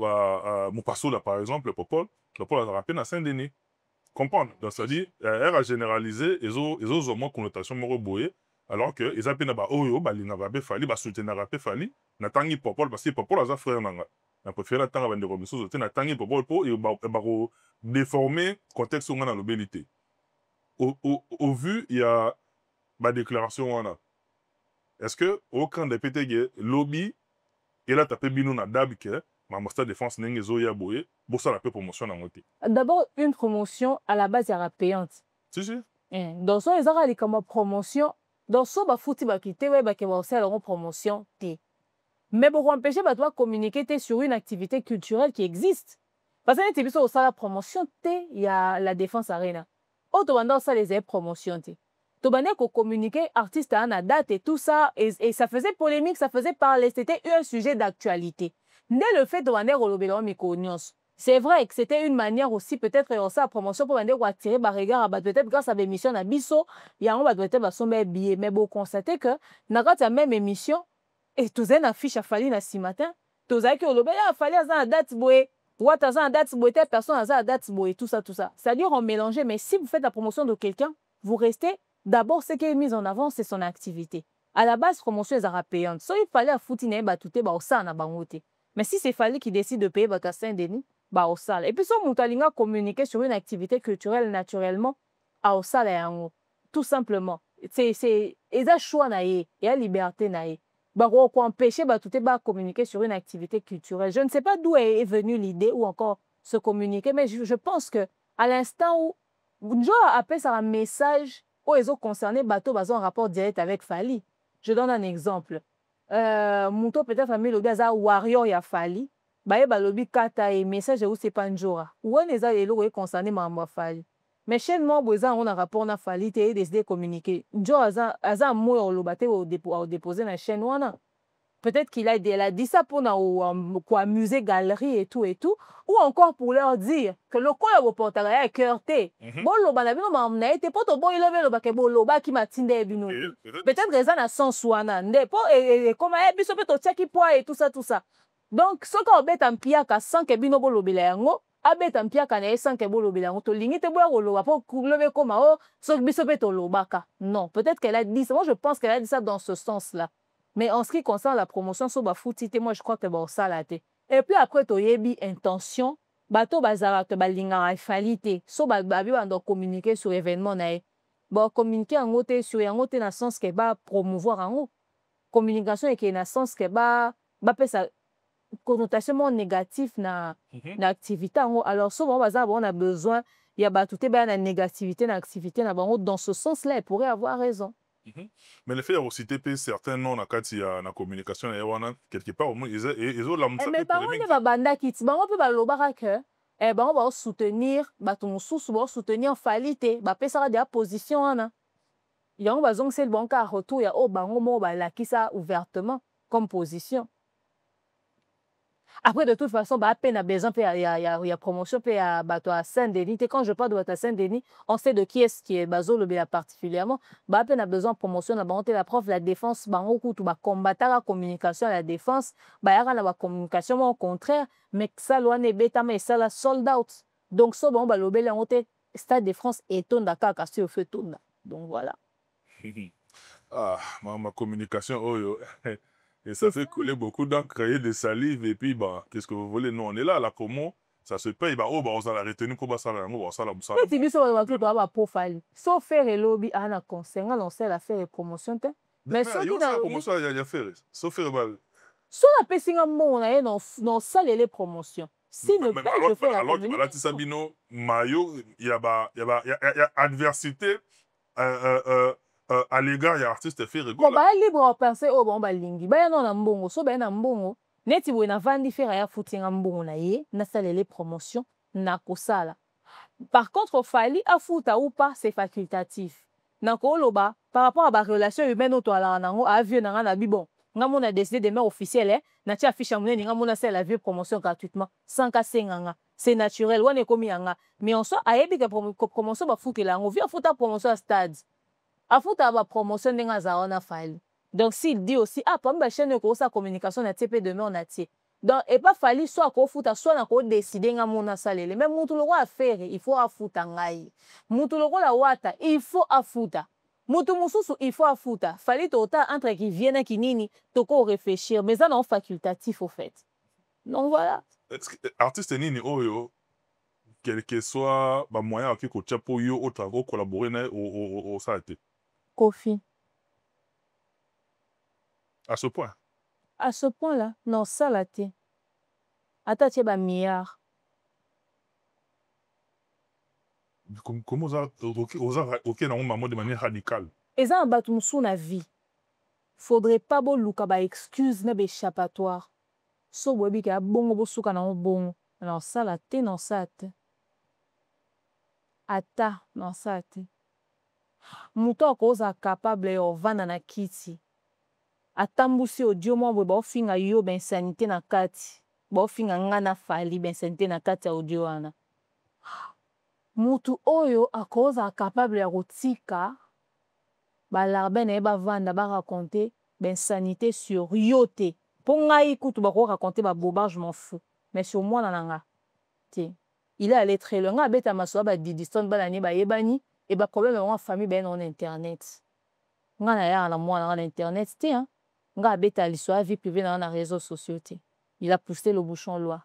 mon passo là par exemple le Popol a rappelé dans Saint-Denis. Comprendre. Donc ça dit elle a généralisé ils ont moins connotation more boye alors que ils appellent bah bah l'inavabe Fali bah soutenir rappé Fali natangi Popol parce que Popol a frère nanga. Na préféré attendre avant de remettre sur na tangi Popol pour et bah déformer contexte où on a l'obélité. Au vu il y a ma déclaration on a. Est-ce que aucun des PTG lobby et là tapé bino na dab que ma master défense n'engue zoya boye pour ça la promotion na moté. D'abord une promotion à la base ya payante. Si si. Dans son ils ont comme promotion dans son ba fouti ba kité ouais ba ke ba aussi leur promotion té. Mais pour empêcher bah toi communiquer sur une activité culturelle qui existe. Parce que tu as la promotion té il y a la défense arena. Auto banda ça les promotion té. Tu banda ko communiquer artiste à la date et tout ça et ça faisait polémique, ça faisait parler, c'était un sujet d'actualité. Dès le fait de banda rolobelo mikonios. C'est vrai que c'était une manière aussi peut-être de ça promotion pour banda attirer ba regard peut-être grâce à l'émission na biso, il y a un ba peut-être ba sombe billet mais bon constater que na la même émission et tous en affiche à Fali na si matin. Tous avec le lobby a Fali à date boé. Ou à date boé, telle personne à date boé, tout ça, tout ça. C'est-à-dire on mélange, mais si vous faites la promotion de quelqu'un, vous restez, d'abord, ce qui est mis en avant, c'est son activité. À la base, promotion est payante. So il fallait à foutiner, bah tout est bah au ça na bangote. Mais si c'est Fali qui décide de payer bah Saint-Denis, bah au sale. Et puis so Moutalinga communiquer sur une activité culturelle naturellement, à au sale et en tout simplement. C'est un choix naïe, et la liberté naïe. Pour empêcher de communiquer sur une activité culturelle. Je ne sais pas d'où est venue l'idée ou encore se communiquer, mais je pense que à l'instant où Njo appelle ça un message où ils ont concerné bateau en rapport direct avec Fali. Je donne un exemple. Mouto peut-être mis le gars warrior ya Fali. Baye balobi kata et message où c'est pas Njora. Où on est allé le concerné mambo Fali. Mais chez moi, on a un rapport na Fali et décidé de communiquer. Njo aza moyo au lobate au déposer na chaîne wana. Peut-être qu'il a dit ça pour amuser galerie et tout, ou encore pour leur dire que le coin au portail est cœurté. Bon, le banabino m'a emmené, t'es pas ton bon, il avait le bac, bon, le bac qui m'a tindé, bino. Peut-être raison à sens ou à et comme elle biso peut tchaki poids et tout ça, tout ça. Donc, ce qu'on bête en piaka sans que bino bolo bilango, abet en piaka na sans que bolo bilango, to limite boire au loba pour lever comme oh, ce biso peut au lobaka. Non, peut-être qu'elle a dit ça. Moi, je pense qu'elle a dit ça dans ce sens-là. Mais en ce qui concerne la promotion, so ba foutité, moi je crois que bon ça là. Et puis après to yebi intention, bato bazara to balinga falité, so ba bi ba communiquer sur événement na. Bon communiquer en côté sur en côté na sens que ba promouvoir en haut. Communication et que na sens que ba pesa connotation négative na activité en haut. Alors souvent bazara on a besoin il y a bato te ba na négativité na activité na bango dans ce sens-là, elle pourrait avoir raison. Mais le fait d'avoir cité certains noms dans la communication, quelque part, au moins, ils ont la moussa. Mais par contre, banda kiti, bango pe balobaka que bango ba soutenir, bato mususu ba soutenir Falite, ba pesa des position wana. Yango bazong c'est le bon cas retour ya o bango mo ba lakisa ouvertement comme position. Après, de toute façon, à peine à besoin, il y a promotion, il y a à Saint-Denis. Quand je parle de bateau à Saint-Denis, on sait de qui est-ce qui est Bazo le particulièrement. À peine à besoin de promotion, la bonté, la prof, la défense, combattre la communication, la défense, il y a la communication, au contraire, mais ça, loin est bêta, mais ça, la sold out. Donc, ça, bon, le Stade de France est ton Dakar, car c'est au feu tourne. Donc, voilà. Ah, ma communication, oh, yo. Et ça fait couler beaucoup d'encre et de salive. Et puis, bah, qu'est-ce que vous voulez? Nous, on est là, la promo. Ça se paye. Bah, oh, bah, on a retenu pour ça. On ça. Et tu dis, ça va profil. Sauf faire le lobby, on a conseil, on sait la faire promotion. Mais ça, il y a promotion, il y a faire. Sauf faire, bah. So la pessinga mo on a dans salle les promotions. Si ne pas je fais la communication. Alors, Sabino, Mayo, il y a adversité. à l'égard il y a artiste fait bon rigolo. ba libre à penser oh bon ba lingi ba ya non na mbongo so ba na mbongo neti boye na vandi faire ya futinga mbongo na ye na salele promotion na kosala. Par contre fali afuta ou pas c'est facultatif na koloba par rapport à ba relation humaine auto ala nango avion na na bon nga mona décidé de mettre officiel na ti affiche monene nga mona c'est la vie promotion gratuitement sans casser nganga c'est naturel wane komi yanga mais en soi ayebi que promotion ba fukela ngo vi afuta promotion à stade afuta ba promotion ndenga za wana fali. Donc s'il dit aussi ah pas ma chaîne ko sa communication na TP demain on a tie donc et pas fali soit ko futa soit na ko décider nga mona salele même mutu loko affaire il faut afuta ngai mutu loko la wata il faut afuta mutu mususu il faut afuta fali tota entre qui viennent qui nini toko réfléchir mais ça non facultatif au fait donc voilà artiste nini oyo quel que soit ba moyen qui ko chapo yo au travail collaborer na au ça été Kofi à ce point. à ce point là non ça la te ata tie ba milliard Comment ça OK na maman de manière radicale. eza na bato mosusu na vie faudrait pas boluka ba excuse na échappatoire so boyebi ke abongo bosuka nango bongo na osala te na osala te ata na osala te moto akozala capable ya ovanda na kiti atambusi audio mwa boye baofinga yo bainsanité na kati baofinga nga na fali bainsanité na kati ya audio wana mutu oyo akozala capable ya kotika balarbe na ye bavanda baraconte bainsanité sur yo te mpo ngai kutu bakoraconte babobage m'en fou mais sur mwana na nga te il est allé très loin nga abeta masoba badidiston banani bayebani e baproblème yango ya famille baye nango na internet nga na yaka na mwana nga na internet te nga abeta liso ya vie privé na nga na réseaux sociaux te il a poussé le bouchon loi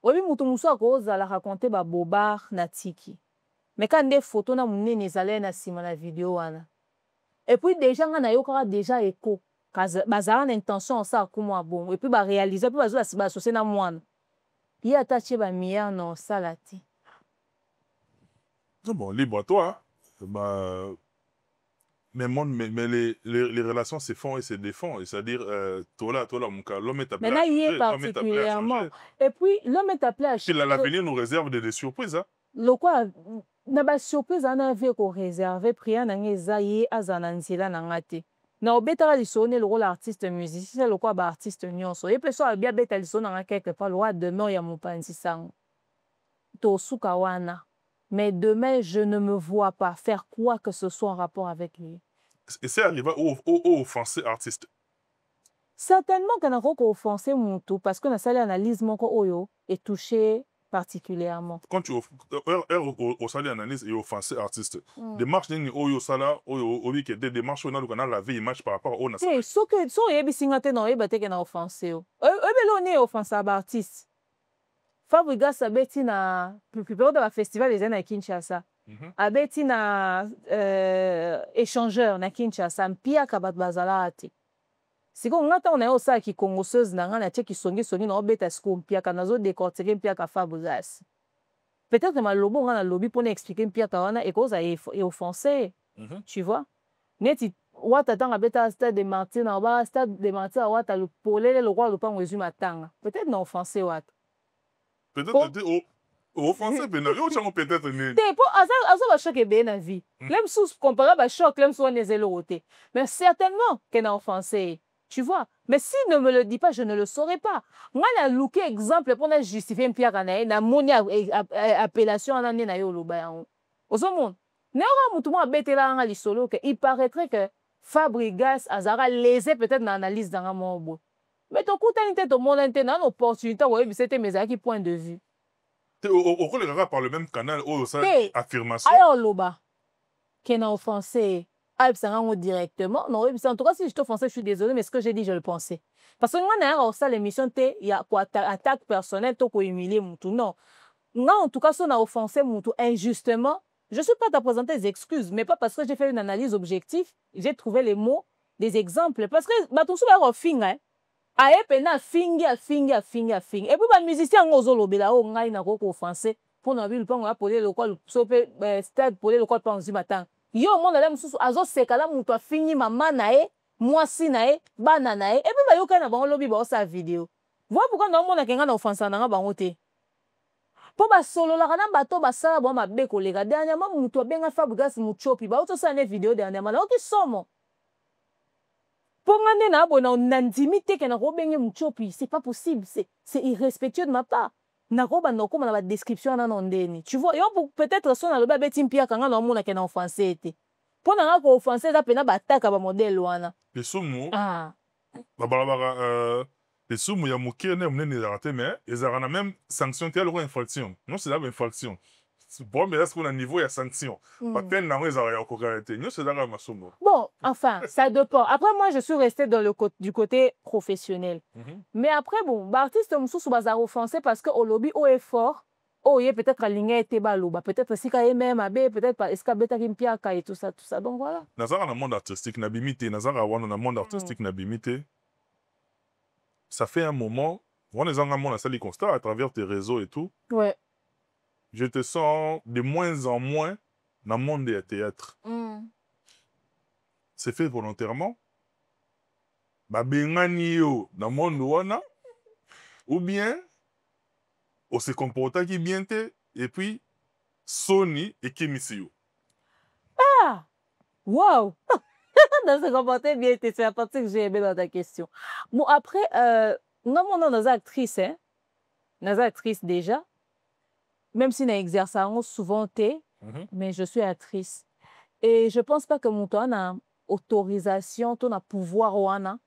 oyebi mutu mosusu akozala raconte babobard na tiki mais ka nde photo na monene ezala na nsima na video wana et puis déjà nga nayokaka déjà eko bazala na intention osala kumwa bongo et puis baréalise mpe bazoasocie na mwana ye ata tie bamillard na osala te Bon, libre à toi. Bah, mais les relations se font et se défont. C'est-à-dire, toi là, mon cas, l'homme est appelé maintenant à il changer, est l'homme est appelé à particulièrement changer. et puis l'homme est appelé à Puis changer l'avenir nous réserve des surprises. Hein? lokwa na basurprise ana ave koreserve priere na nga eza ye aza na nzela na nga te na obetaka liso ne lokola artiste musicien lokwa baartiste nyonso ye mpe so abi abeta liso na nga quelque part lokwa demeure ya mopanzi sango tosuka wana mais demain je ne me vois pas faire quoi que ce soit en rapport avec lui Et c'est arrivé au offensé artiste. certainement que nako koofense mutu parce que nasali analyse moko oyo etouché particulièrement Quand tu au salaire analyse et offensé artiste, démarche nini oyo sala oyo obi que des démarches on a le canal la vie image par rapport au nasa. Eh so oyebisinga te na oyeba te ke na offense yo oyebeli oni offense ya baartiste Fabrigas abeti na plupart de bafestival eza na Kinshasa abeti na échangeur na Kinshasa mpiaka bato bazalaka te sikoyo nga ntango na ye osalaki congoseuse na nga na tie kisongisongi na obeta sikoyo mpiaka nazodécortike mpiaka Fabrigas peut-être malobo nga nalobi mpona explike mpiaka wana ekozala eoffense tu vois neti wata ntango abeta stade de martyr na oba stade de martyr awata polele lokola lopango ezwi matanga peut-être na offense wata Peut-être offensé peut-être nini. te mpo aza bachoc ebeye na vie lem susu compara bachoc lem susu wana ezeloko te mais certainement ke na offense tu vois mais s'il ne me le dit pas je ne le saurais pas nga na luki exemple mpona justifie mpiaka na ye namoni appellation wana nde na ye oloba yango ozomona nayoka motu mo abetelaka nga lisolo ke il paraîtrait que Fabrigas azalaka lésé peut-être na analyse nanga moko boye mais tokutani te tomonani te na opportunité koyebisa te mais ezalaki point de vue Au relèvera par le même canal oyo ça affirmation. aya oloba ke na offensé ayebisanga ngo directement non oyebisa en tout cas si je t'offensais je suis désolé mais ce que j'ai dit je le pensais parce que nga nayaka kosala émission te ya attaque personnelle to kohumilie mutu non nga en tout cas so na offensé mutu injustement je suis prête à présenter des excuses mais pas parce que j'ai fait une analyse objective j'ai trouvé les mots des exemples parce que bato mosusu bayaka kofinga aye pena afingi et puis bamusicien yango ozolobela oyo ngai nakoki koofense mpona bi lupango ya polele lokwa so mpe stade polele lokwa lupango zwi matanga yo mona la mususu azoseka la mutu afini mama na ye mwasi na ye bana na ye epi bayoka na bango lobi baosala video voilà pourquoi naomona kenga na offensa nanga bango te mpo basololaka na bato basala bango mabe koleka dernièrement mutu abenga Fabregas Muchopi baotosala ne video dernièrement naoki somo mpo nga nde na boye nandimi te ke nakobenge Muchopi c'est pas possible c'est irrespectueux de ma part nakobanda okóma na badescription wana na ndeni tu vois yo peut-être so nalobi abeti mpiaka nga naomonake na offense ete mpo na nga kooffense eza mpena bataka bamodele wana lisumu babalabaka lisumu ya moke ne monene ezalaka te mais ezalaka na même sanction te aloko infraction non c'est ezalaka infraction problème eza sikoyo na niveau ya sanction bapene nango ezalaka ya kokaka te nyonso ezalaka masumu bon enfin ça dépend après moi je suis restée dans du côté professionnel mais après bon baartiste mosusu bazala offensé parce que olobi o est fort oye peut-être alingi ete baloba peut-être esika ye même abe peut-être esika abetaki mpiaka et tout ça donc voilà nazalaka na monde artistique nabimi te nazalaka wana na monde artistique nabimi te ça fait un moment wana ezanga mona asali constat à travers tes réseaux et tout ouais je te sens de moins en moins dans le monde des théâtres. C'est fait volontairement. Babengani yo dans le monde wana ou bien on se comporte qui bien te et puis Sony et Kimisi yo. Ah wow on se comporte bien te c'est la partie que j'ai aimé dans ta question. Bon après non mon nom actrice hein nas actrice déjà même si na exerce souvent te mais je suis actrice et je pense pas que mon temps a autorisation ton a pouvoir wana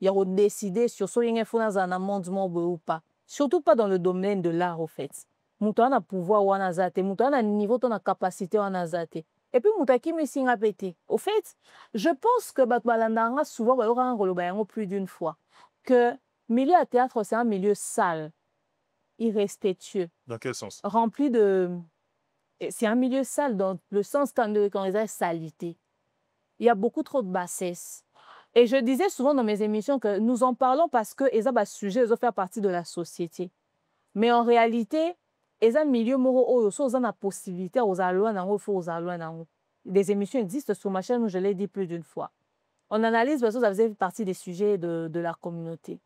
ya décider sur so yenge fona za na monde ou pas surtout pas dans le domaine de l'art au fait mon temps a pouvoir wana zate mon temps a niveau ton a capacité wana zate et puis mon taki me singa pété au fait je pense que balandanga souvent ba yora ngoloba yango plus d'une fois que milieu à théâtre c'est un milieu sale irrespectueux. Dans quel sens? Rempli de... C'est un milieu sale dans le sens quand ils ont salité. Il y a beaucoup trop de bassesse. Et je disais souvent dans mes émissions que nous en parlons parce que ils ont un sujet, ils ont fait partie de la société. Mais en réalité, ils ont un milieu moro, ils ont la possibilité aux allois, aux allois. Des émissions existent sur ma chaîne où je l'ai dit plus d'une fois. On analyse parce que ça faisait partie des sujets de la communauté.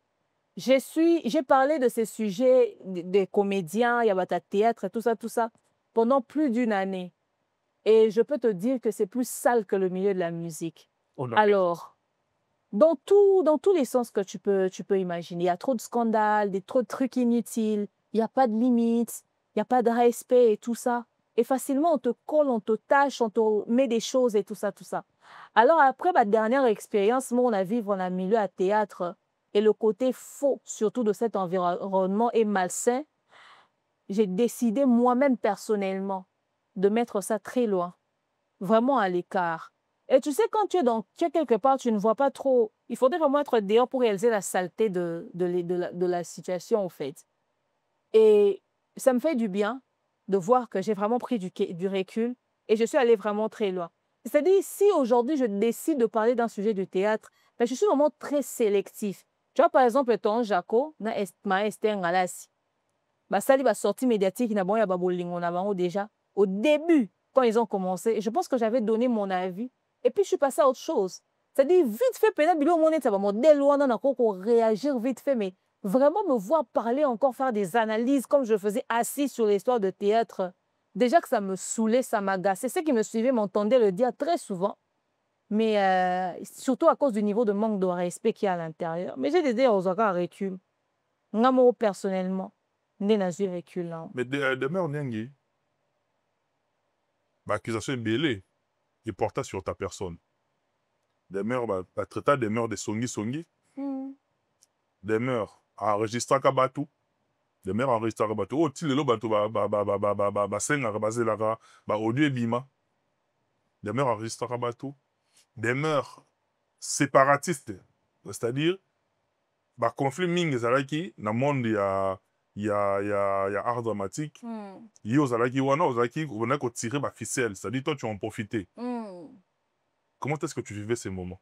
J'ai parlé de ces sujets des comédiens, il y a le théâtre, tout ça, pendant plus d'une année. Et je peux te dire que c'est plus sale que le milieu de la musique. Oh non. Alors, dans tous les sens que tu peux imaginer, il y a trop de scandales, trop de trucs inutiles, il n'y a pas de limites, il n'y a pas de respect et tout ça. Et facilement, on te colle, on te tâche, on te met des choses et tout ça. Alors après ma dernière expérience, moi, on a vécu dans un milieu à théâtre, et le côté faux, surtout de cet environnement, est malsain, j'ai décidé moi-même personnellement de mettre ça très loin, vraiment à l'écart. Et tu sais, quand tu es quelque part, tu ne vois pas trop. Il faudrait vraiment être dehors pour réaliser la saleté de la situation, en fait. Et ça me fait du bien de voir que j'ai vraiment pris du recul et je suis allée vraiment très loin. C'est-à-dire, si aujourd'hui je décide de parler d'un sujet du théâtre, ben, je suis vraiment très sélectif. Tu vois, par exemple, ton Jaco, na Esther Ngalasi. Basali va sortie médiatique, na bon ya babolingo na bango déjà. Au début, quand ils ont commencé, je pense que j'avais donné mon avis. Et puis, je suis passée à autre chose. C'est-à-dire, vite fait, peut-être, ça va modèle, on a encore réagir vite fait, mais vraiment me voir parler, encore faire des analyses, comme je faisais assis sur l'histoire de théâtre. Déjà que ça me saoulait, ça m'agaçait. Ceux qui me suivaient m'entendaient le dire très souvent. Mais surtout à cause du niveau de manque de respect qu'il y a à l'intérieur. Mais j'ai des aux à recul. Moi, personnellement, je n'ai pas recul. Mais demain, on est l'accusation est belée qui porta sur ta personne. Des mœurs, traiter des mœurs de songi. Des mœurs enregistrées à Batou. Des mœurs enregistrées à Batou. Oh, tu le bateau, audio et bima. Des mœurs enregistrées à Batou. Des mœurs séparatistes. C'est-à-dire, conflit ming ezalaki na monde ya art dramatique. Yo ozalaki wana ozalaki on a tiré ba ficelle, c'est-à-dire toi tu en profitais. Comment est-ce que tu vivais ces moments?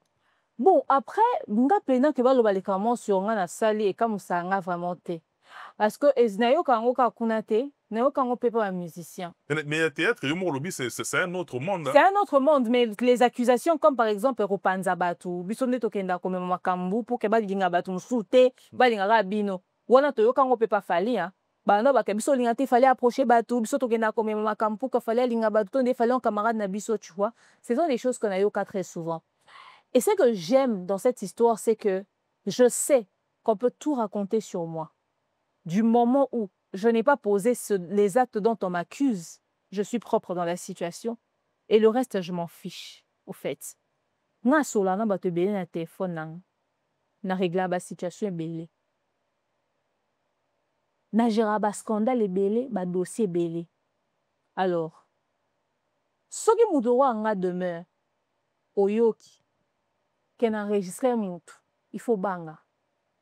Bon, après, nga pena ke baloba lekamon sur nga na sali et comme ça nga vraiment te. Parce que eznayo kango ka kunate, Nayoka ngo pe pa musicien. Mais le théâtre, c'est un autre monde. C'est un autre monde, mais les accusations comme par exemple Ropanza Batu, bisonde tokenda comme makambu pour que balinga batu msute, balinga rabino. Wana toyoka ngo pe pa fali hein. Bana ba biso linga te fallait approcher batu, biso tokenda comme makambu pour que fallait linga batu, tonde fallait un camarade na biso, tu vois. Ce sont des choses qu'on a yoka très souvent. Et ce que j'aime dans cette histoire, c'est que je sais qu'on peut tout raconter sur moi. Du moment où je n'ai pas posé les actes dont on m'accuse, je suis propre dans la situation. Et le reste, je m'en fiche, au fait. Nga sola na bato belé na téléphone na régla ba situation belé. Na géré ba scandale belé, ba dossier belé. Alors, soki mutu wa nga demeure oyoki ken enregistrer mutu, il faut banga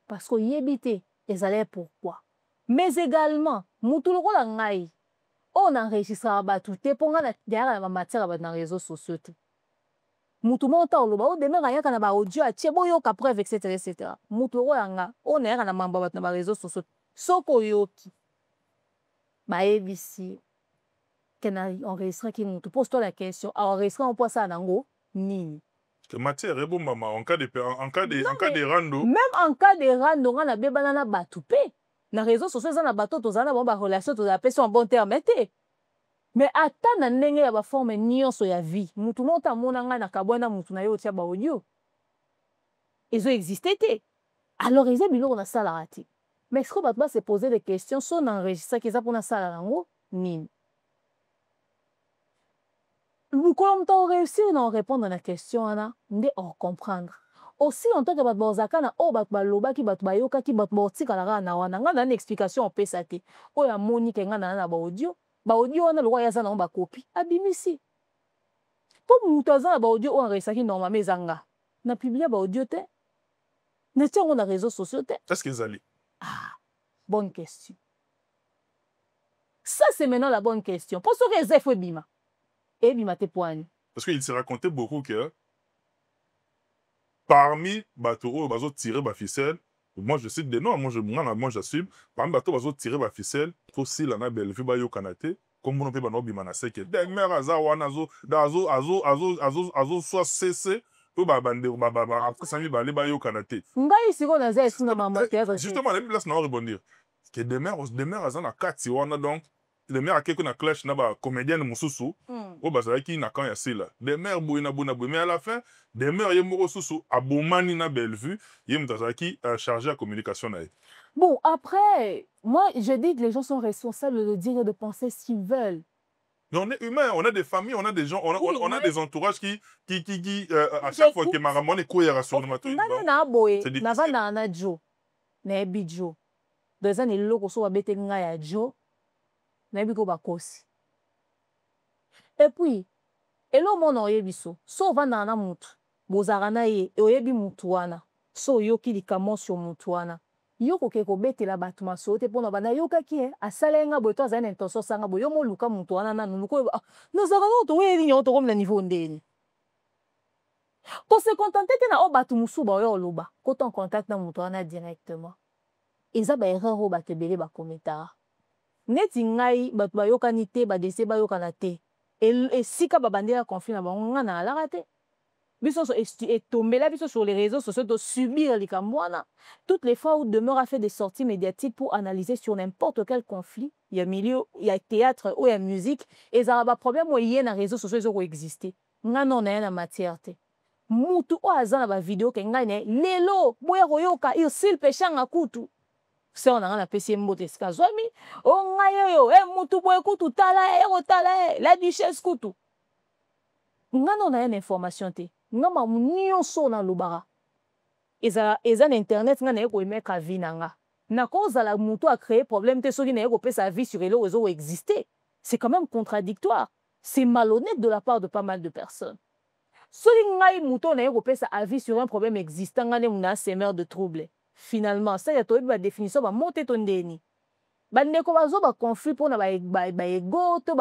parce que yebité ezalé pourquoi. Mais également, mutu lokola ngai on enregistre batu te ponga na derrière la matière ba na réseaux sociaux te. Mutu monta oloba o demeure ayaka na ba audio atie boyoka preuve etc etc. Mutu lokola nga on ayaka na mamba ba na ba réseaux sociaux. Soko yoki ba ebisi ken enregistrer ki mutu pose-toi la question enregistrer on peut ça nango nini. Que matière est bon maman en cas de rando. Même en cas de rando nga na bebana na batu pe. Na réseaux sociaux za na bato tozana bon ba relation tozape sur un bon terme te. Mais ata na ndenge ya ba forme nyonso ya vie, mutu monta mona nga na kabwana mutu na yo tia ba audio. Ils ont existé te. Alors ils ont biloko na sala rati. Mais est-ce que bato se poser des questions sur enregistrer qu'ils a pour na sala nango nini. Comme tu as réussi à répondre à la question, on comprendre. Aussi, en tant que Bazaka, on va baloba ki bat bayoka ki bat bortika la rana wana. Nga na une explication en pesate. O ya Monique nga na ba audio. Ba audio wana lo ya za na ba copie. Abimisi. Pour mutaza na ba audio o enregistraki normalement ezanga. Na publier ba audio te. Na tia on na réseaux sociaux te. Qu'est-ce qu'ils allaient? Ah, bonne question. Ça c'est maintenant la bonne question. Pour ce que les effets bima. Et bima te poigne. Parce qu'il s'est raconté beaucoup que parmi bateaux, bazo tirer ma ficelle. Moi je cite des noms, moi j'assume. Parmi bateaux, bazo tirer ma ficelle. Aussi la na belle vue bayo kanate. Comme on peut bano bimana seke. Des mères azawana azo soit cessé. Pour babande après ça mi balé bayo kanate. Ngai siko na zé sina maman théâtre. Justement la place na rebondir. Que des mères azana kati wana donc. Les mères à quelqu'un na clash na ba comédienne mususu o bazala ki na kan ya sila des mères boina mais à la fin des mères ye moko susu abomani na belle vue ye mutazala ki chargé à communication na. Bon après moi je dis que les gens sont responsables de dire et de penser ce qu'ils veulent. Mais on est humain, on a des familles, on a des gens, on a des entourages qui à chaque fois que maramone est cohérent sur le matin. Na boye na vanda na jo na ebijo deux ans eloko so babete nga ya jo. Et puis, elo mona oyebiso, so vanda na mutu, bozarana ye, oyebi mutuana, so yoki likamo sur mutuana. Yoko keko bete la batuma so te pona bana yoka ki asala nga boto azana intention sanga boyo mo luka mutuana na nuko no zakano to we linyo to comme na niveau ndeni. Ko se contenter te na o batu musu ba yo loba, ko ton contact na mutuana directement. Eza ba erreur o ba tebele ba commentaire. Neti ngai bato bayokani te badese bayokana te esika babandela conflit na bango nga na alaka te biso etombela biso sur les réseaux sociaux de subir likambo wana. Toutes les fois où demeure a fait des sorties médiatiques pour analyser sur n'importe quel conflit, il y a milieu, il y a théâtre ou il y a musique et ça va problème où il y a na réseaux sociaux ils ont existé nga non na na matière te mutu o azana ba vidéo ke ngai ne lelo boya koyoka il sil pechanga kutu. C'est on a PC mbote skazwami o ngayo yo mutu boy kutu tala o tala la duchesse kutu ngano na une information te ngama nyonso na lubara eza na internet ngana eko emeka vie nanga na cause la mutu a créé problème te soki na eko pesa vie sur les réseaux exister. C'est quand même contradictoire, c'est malhonnête de la part de pas mal de personnes. Soki ngai mutu na eko pesa avis sur un problème existant ngane muna semeur de trouble. Finalement, ça y a tobi ba définition ba monter ton deni. Ba ndeko bazo ba conflit pour na ba ego to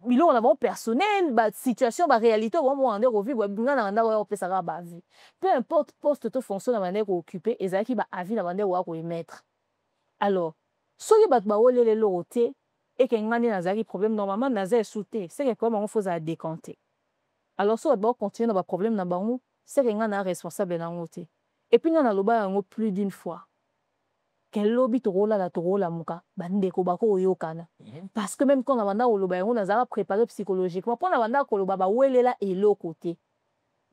bilo on a bon personnel, ba situation ba réalité on va ande revivre nga na nda wa pesa ba vie. Peu importe poste to fonction na ba ndeko occupé ezaki ba avis na ba ndeko wa ko émettre. Alors, soki bato bawolele eloko te eke nga nde nazalaki problème normalement naza esu te seke koyeba bango fozala décanté alors so bato bakocontinue na baproblème na bango seke nga na responsable nango te epuis nga naloba yango plus d'une fois ke lobi tokolala tokolamuka bandeko bakoyokana parce que même quand na banda koloba yango nazala préparé psychologiquement mpo na banda koloba bawelela eloko te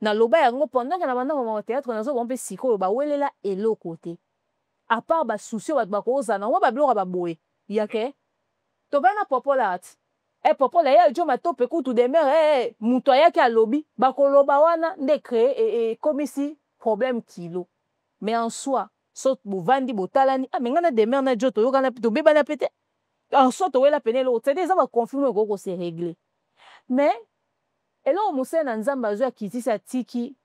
naloba yango pendant ke na banda komaka théâtre nazobaa mpe sikoyo bawelela eloko te à part basusi oyo bato bakozala nango babiloko baboye yake tobai na popola ati popola ye ajo matope kutu demere moto ayaki alobi bakoloba wana nde créé ekomisi problème kilo mais en soi so bovandi botalani me nga na demere na jo toyokana tobebana pe te en soi towela pene eloko c'est-à-dire eza baconfirme ekoko kose réglé mais eloko mosele na nzambe azwi akitisi atiki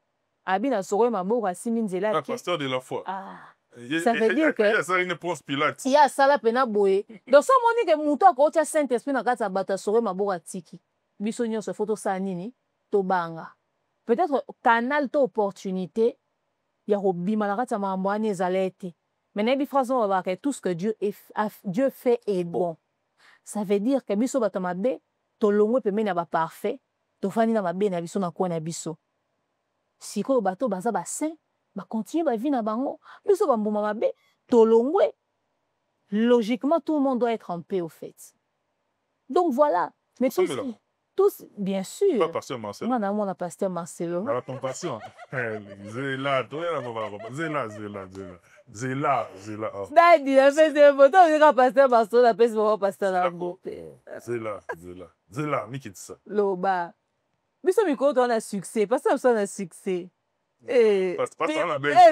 abi na soko ye maboko asimi nzela pasteur de la foi. Ça veut dire que il y a ça là pena boye donc ça moni que muto akotia saint esprit na kati ya bato asore maboko atiki biso nyonso faut tosala nini tobanga peut-être canal to opportunité ya kobima na kati ya makambo wana ezala ete mais nayebi phrase oyo babaka tout ce que Dieu fait est bon ça veut dire que biso bato mabe tolongwe pembeni ya baparfait tofandi na mabe na biso na kona na biso sikoyo bato baza basaint bacontinue bavie na bango biso bambuma mabe tolongwe logiquement tout le monde doit être en paix au fait donc voilà mais tous bien sûr pas pasteur Marcelo moi on a pasteur Marcelo la compassion zela dadi na pese photo on pasteur Marcelo na pese pasteur Lambo zela mikitsa loba biso mikolo to na succès pasteur Marcelo na succès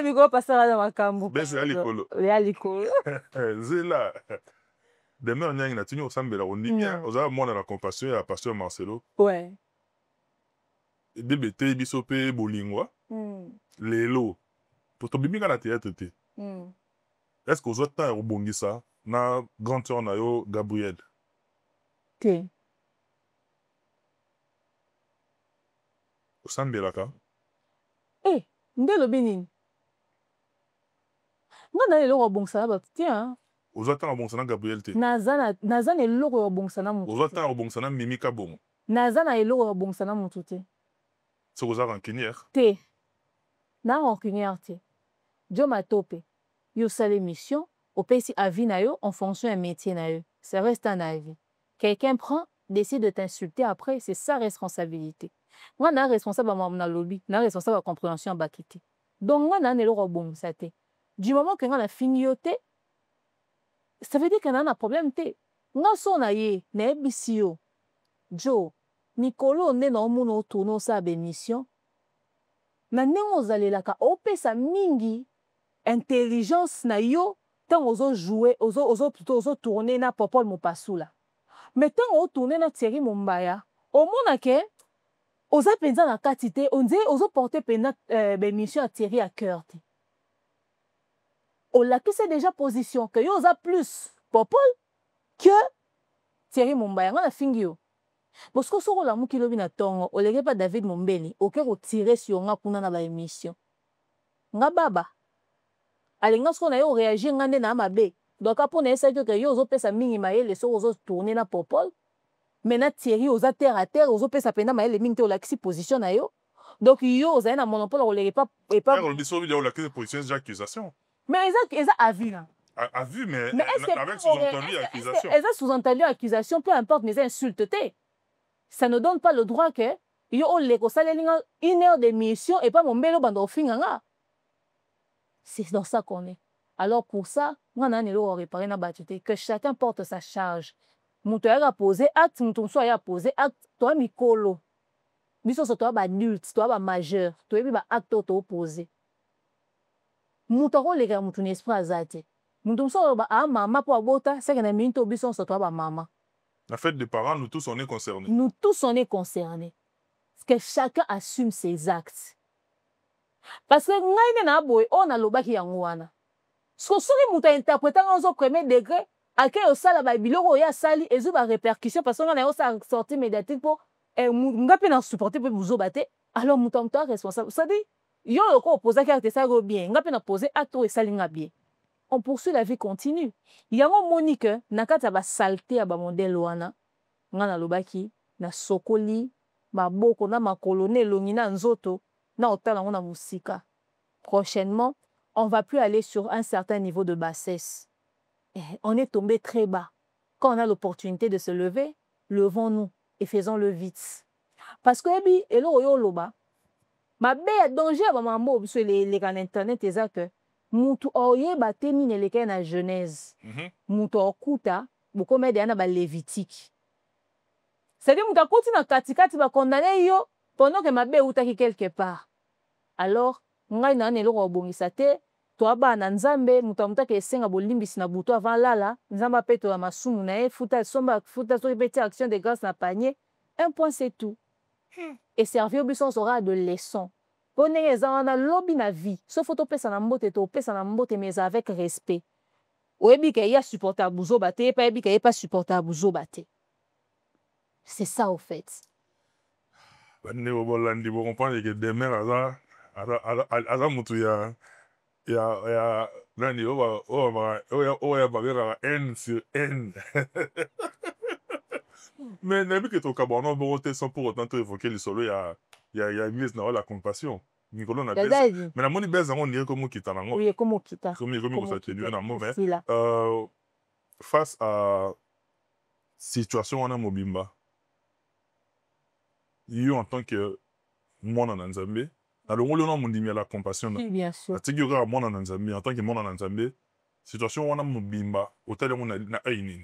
mikolo pasteur na makambo ya likolo zela demain on a tenu osambela ondimia oza mwana na compassion ya pasteur Marcelo ouais bébé biso pe bolingwa lelo poto bimika na théâtre te est-ce que ozo ta obongisa na grande sœur na yo Gabriel te osambelaka nde lobi nini nga na eloko obongisa na bato te ozo ta obongisa na Gabriel te naza na eloko ya obongisa na motu ozo ta obongisa na Mimika bongo naza na eloko ya obongisa na motu te soki oza rancunière te na rancunière te jo matope yo osala émission opesi avis na yo en fonction ya métier na yo ça reste un avis quelqu'un prend décide de t'insulter après c'est sa responsabilité nga na responsable ya mamu na lobi na responsable ya compréhension ya bato te donc nga na eloko ya obongisa te du moment que nga na fingi yo te ça veut dire que na problème te nga so na ye nayebisi yo jo mikolo nde na omona otourne osala bémission na ndenge ozalelaka opesa mingi intelligence na yo ntango ozojoue ozotourne na Popol Mopasula mais ntango otourne na Thierry Mumbaya omonake oza mpenza na kati te ondire ozoporte mpenza bémission ya Thierry à cœur te olakisi déjà position que yo oza plus Popol que Thierry Mumbaya nga na fingi yo parce que soko olamuki lobi na ntongo oleke pa David Mombeli oke kotire sur nga kuna na baémission nga baba alinga soko na yo oréagir nga nde na mabe donc mpona yesaki ke yo ozopesa mingi mayele soko ozotourne na Popol mais na Thierry oza terre à terre ozopesa mpenza mayele mingi te olakisi position na yo donc yo ozali na monopole oleke pa mais eza avis na avis mais avec sous-entendu accusation eza sous-entendu accusation peu importe mais eza insulte te ça ne donne pas le droit que yo oleko salenga 1 heure d'émission et pas mon mbelo bando ofinganga c'est dans ça qu'on est alors pour ça moi na nelo réparer na batute que chacun porte sa charge muto ya poser acte muto so ya poser acte toi mikolo biso so toi ba adulte toi ba majeur toi bi ba acte to poser muto ko leka muto ni esprit azate muto so ba mama po abota c'est que na minto biso so toi ba mama. En fait, des parents, nous tous, on est concernés. Nous tous, on est concernés. Parce que chacun assume ses actes. Parce que on a l'obaki yangoana. Ce que soki muta interprétant au premier degré, à quel au sala ba biloko ya sali et ba répercussion parce qu'on a aussi sorti médiatique pour ngapi na supporter pour vous obater. Alors muta responsable. Ça dit yo ko poser acte ça go bien, ngapi na poser acte et salinga bien. on poursuit la vie continue. Yango Monique, nakata ba saleté ya ba modèle wana, ngana lobaki, na sokoli, maboko na makolone longi na nzoto, na otala ngona musika. Prochainement, on va plus aller sur un certain niveau de bassesse. On est tombé très bas. Quand on a l'opportunité de se lever, levons-nous et faisons-le vite. Parce que ebi elo yo loba, ma be danger ba mambo sur les canaux internet ezaka. Mutu oyeba te mine leke na Genèse. Mutu okuta boko mede ana ba Lévitique. C'est-à-dire mutu akuti na katikati ba condamner yo pendant que ma be utaki quelque part. Alors, ngai na nelo ko bongisa te, to aba na Nzambe mutu amutaka esenga bolimbisi na buto avant lala, Nzamba peto ya masumu na e futa somba futa so répéter action de grâce na panier. Un point c'est tout. Et servir au sera de leçon. Bonne eza lobby na vie. Sauf photo pesa na mbote to pesa na mbote mais avec respect. Oyebi ke ya supporter buzo bate, pa yebi ke pas supporter buzo bate. C'est ça au fait. Bande obolandi bo comprendre que demain ala mutu ya nani oya bagera N sur N. Mais n'aime que ton cabanon bon sans pour autant évoquer le solo il y a église na la compassion. Nicolas na bes. Mais la moni bes on dirait comme kita nango. Oui, comme kita. Comme ça te dit na mo mais face à situation on a mobimba. Yo en tant que moi na Nzambe, na le ngolo na mondimi la compassion. Oui, bien sûr. Atiki yo moi na Nzambe en tant que moi na Nzambe, situation on a mobimba, hôtel on na aini.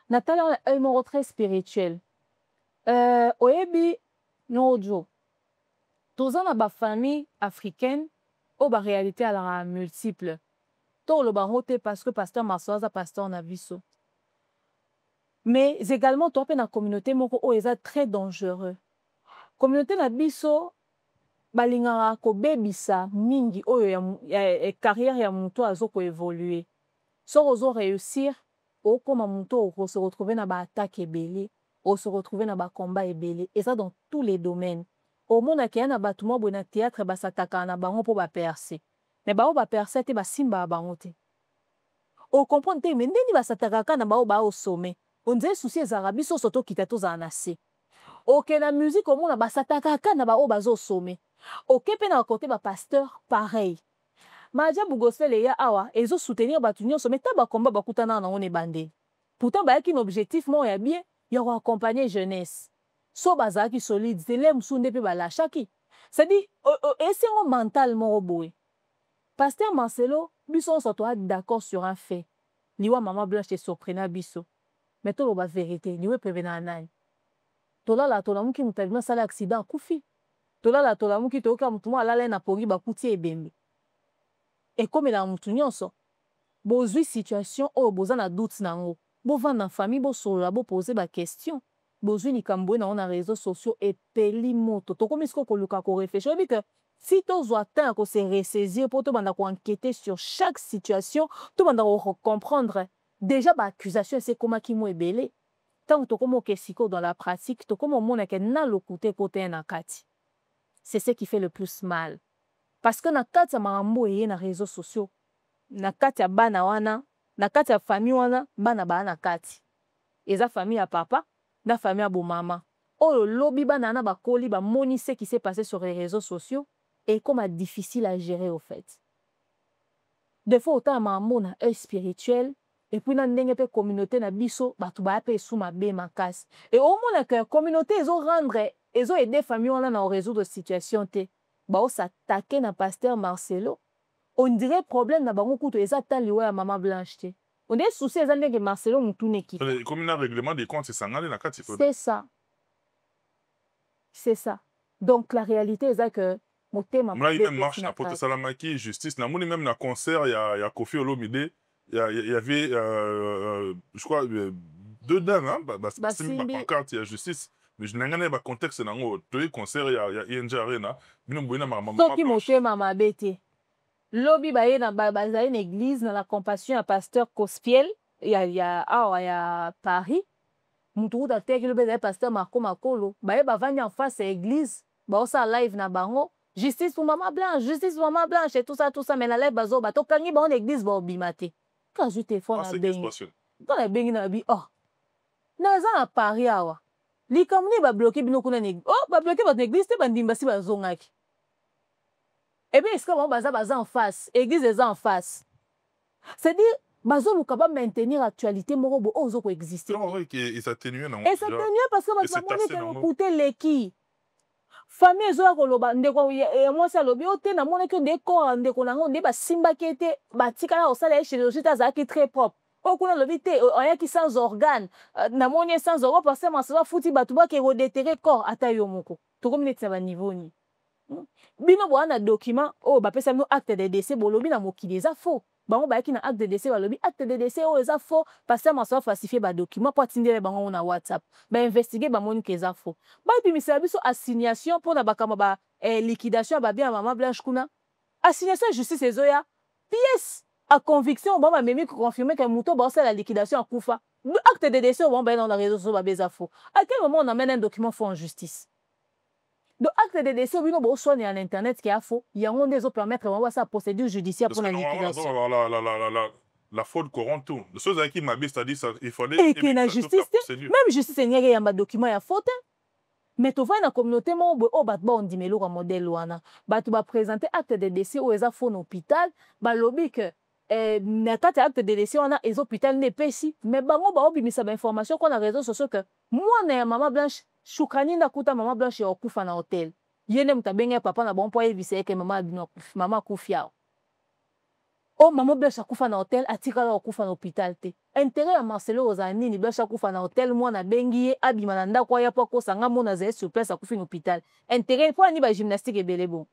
Nathalie a un retrait spirituel. Oyebi nojo. Toza na ba famille africaine o ba réalité à la multiple. To lo ba hote parce que pasteur Masoaza pasteur na biso. Mais également to pe na communauté moko o eza très dangereux. Communauté na biso balingara ko bebisa mingi oyo ya carrière ya muto azoko évoluer. So ozo réussir au comme muto o se retrouver na ba attaque ebele, o se retrouver na ba combat ebele et ça dans tous les domaines. Au monde a na batuma bona théâtre ba sataka na bango po ba percer. Mais ba o ba percer te ba simba bango te. O comprendre te mais ndeni ba sataka na ba o ba au sommet. On dirait souci ezara biso soto kita to za na se. Ok na musique au monde ba sataka na ba o ba zo sommet. Ok pe na côté ba pasteur pareil. Maja Bugosele ya awa ezo soutenir batunyo sommet ta ba combat ba kutana na on e bandé. Pourtant ba un objectif mo ya bien, ya ko accompagner jeunesse. So bazaki solide, zele msunde pe balachaki. C'est-à-dire, essayer mentalement boy. Pasteur Marcelo, biso on soit d'accord sur un fait. Liwa maman blanche te surprena biso. Mais to lo ba vérité, liwe prevena nani. Tola la tola muki mutabima sala accident kufi. Tola la tola muki toka mutuma alala na pori ba kuti ebembe. Et comme la mutu nyonso, bozui situation o boza na doute nango. Bo vanda famille bo solo bo poser ba question. Bozui ni kamboé na on a réseaux sociaux et peli moto. To comme isko ko luka ko réfléchir que si to zo atteint ko se ressaisir pour to banda ko enquêter sur chaque situation, to banda ko comprendre déjà ba accusation c'est comment ki mo ebele. Tant to comme kesiko dans la pratique, to comme mona ke na lokuté côté na kati. C'est ce qui fait le plus mal. Parce que na kati ya marambo eye na réseaux sociaux, na kati ya bana wana, na kati ya famille wana, bana ba na kati. Eza famille ya papa, na famille ya bo maman. Oh lobi bana na ba koli ba moni ce qui s'est passé sur les réseaux sociaux et comme difficile à gérer au fait. Des fois autant maman na œil spirituel et puis na ndenge pe communauté na biso ba tu ba pe sous ma be makasi. Et au moins que communauté ils ont rendre, ils ont aider famille wana na résoudre situation te. Ba o s'attaquer na pasteur Marcelo. On dirait problème na bango kuto ezata liwa ya maman blanche te. On est souci ezande que Marcelo mutune ki. Comme un règlement des comptes c'est sangale na kati. C'est ça. C'est ça. Donc la réalité est que motema moi il même marche na poto salamaki justice na moni même na concert il y a Kofi Olomide il y avait je crois deux dames hein c'est ma pancarte il y a justice. Mais je n'ai pas de contexte dans le concert, il y a ING Arena. Je n'ai pas de maman. Ce qui m'a maman bête. Lobby baye na bazaye une église dans la compassion à pasteur Cospiel, il y a Paris. Mutu ta teke le bazaye pasteur Marco Makolo. Baye ba vanya en face à l'église, ba osa live na bango, justice pour maman blanche et tout ça mais na lève bazo bato kangi ba on église ba obimate quand je téléphone Ah, na c'est bengi l'expression. quand na bengi na bi oh na za na Paris awa likamni ba bloquer bino kuna na oh ba bloquer ba église te bandimba si bazongaki et bien est-ce que bon baza en face église est en face c'est dire bazo luka ba maintenir actualité moko bo ozo ko exister Non, oui, et ça atténue, non, et ça déjà. tenue parce que Et ba c'est moni taxé, que non. écouter leki famille ezoya koloba ndeko mwasi alobi o te namonaki nde kora ndeko nango nde basimbaki ete batikala kosala ye chirurgie te azalaki très propre oyo kuna alobi te ayaki sans organe namoni ye sans organe parce que masolo afuti bato bake kodetere corps ata yo moko tokomi neti na baniveau nini bino boya na document oyo bapesa bino acte de décès bolobi na mokili eza faux bango bayaki na acte de décès balobi acte de décès oyo eza faux parce que masolo falsifie badocument mpo atindele bango na whatsapp bainvestige bamoni ke eza faux babimisela biso assignation mpona bakambo ba liquidation ya babia ya mama blanche kuna assignation ya justice ezoya pièce a conviction bango bamemi koconfirme ke moto baosala liquidation akufa acte de décès oyo bango bayena na réseau so babe eza faux à quel moment on amène un document faux en justice donc acte de décès bino bosone ya na internet ki a faux yango nde ezopermettre bango basala procédure judiciaire Parce mpona que normalement, liquidation la faute corrompt tout. Le chose avec qui m'a c'est-à-dire il fallait eke na toute la justice te procédure. même justice enyaki eyamba document ya faux te mais tovai na communauté moko boye oyo bato baondima eloko ya modele wana bato baprésente acte de décès oyo eza faux na hôpital balobi ke na kati ya acte de décès wana eza hôpital nde epesi mais bango baobimisa bainformation kwa na réseau sociaux ke mwana ya mama blanche shukani nde akuta mama blanche ya okufa na hotel ye nde moto abenge papa na bango mpo ayebisa eke mama akufi awa o mama blanche akufa na hotel atikala akufa na hôpital te intérêt ya Marcelo ozala nini blanche akufa na hotel mwana abengi ye abima na ndako aya mpo akosanga mona azali sur place akufi na hôpital intérêt mpo ani bagymnastique ebele bon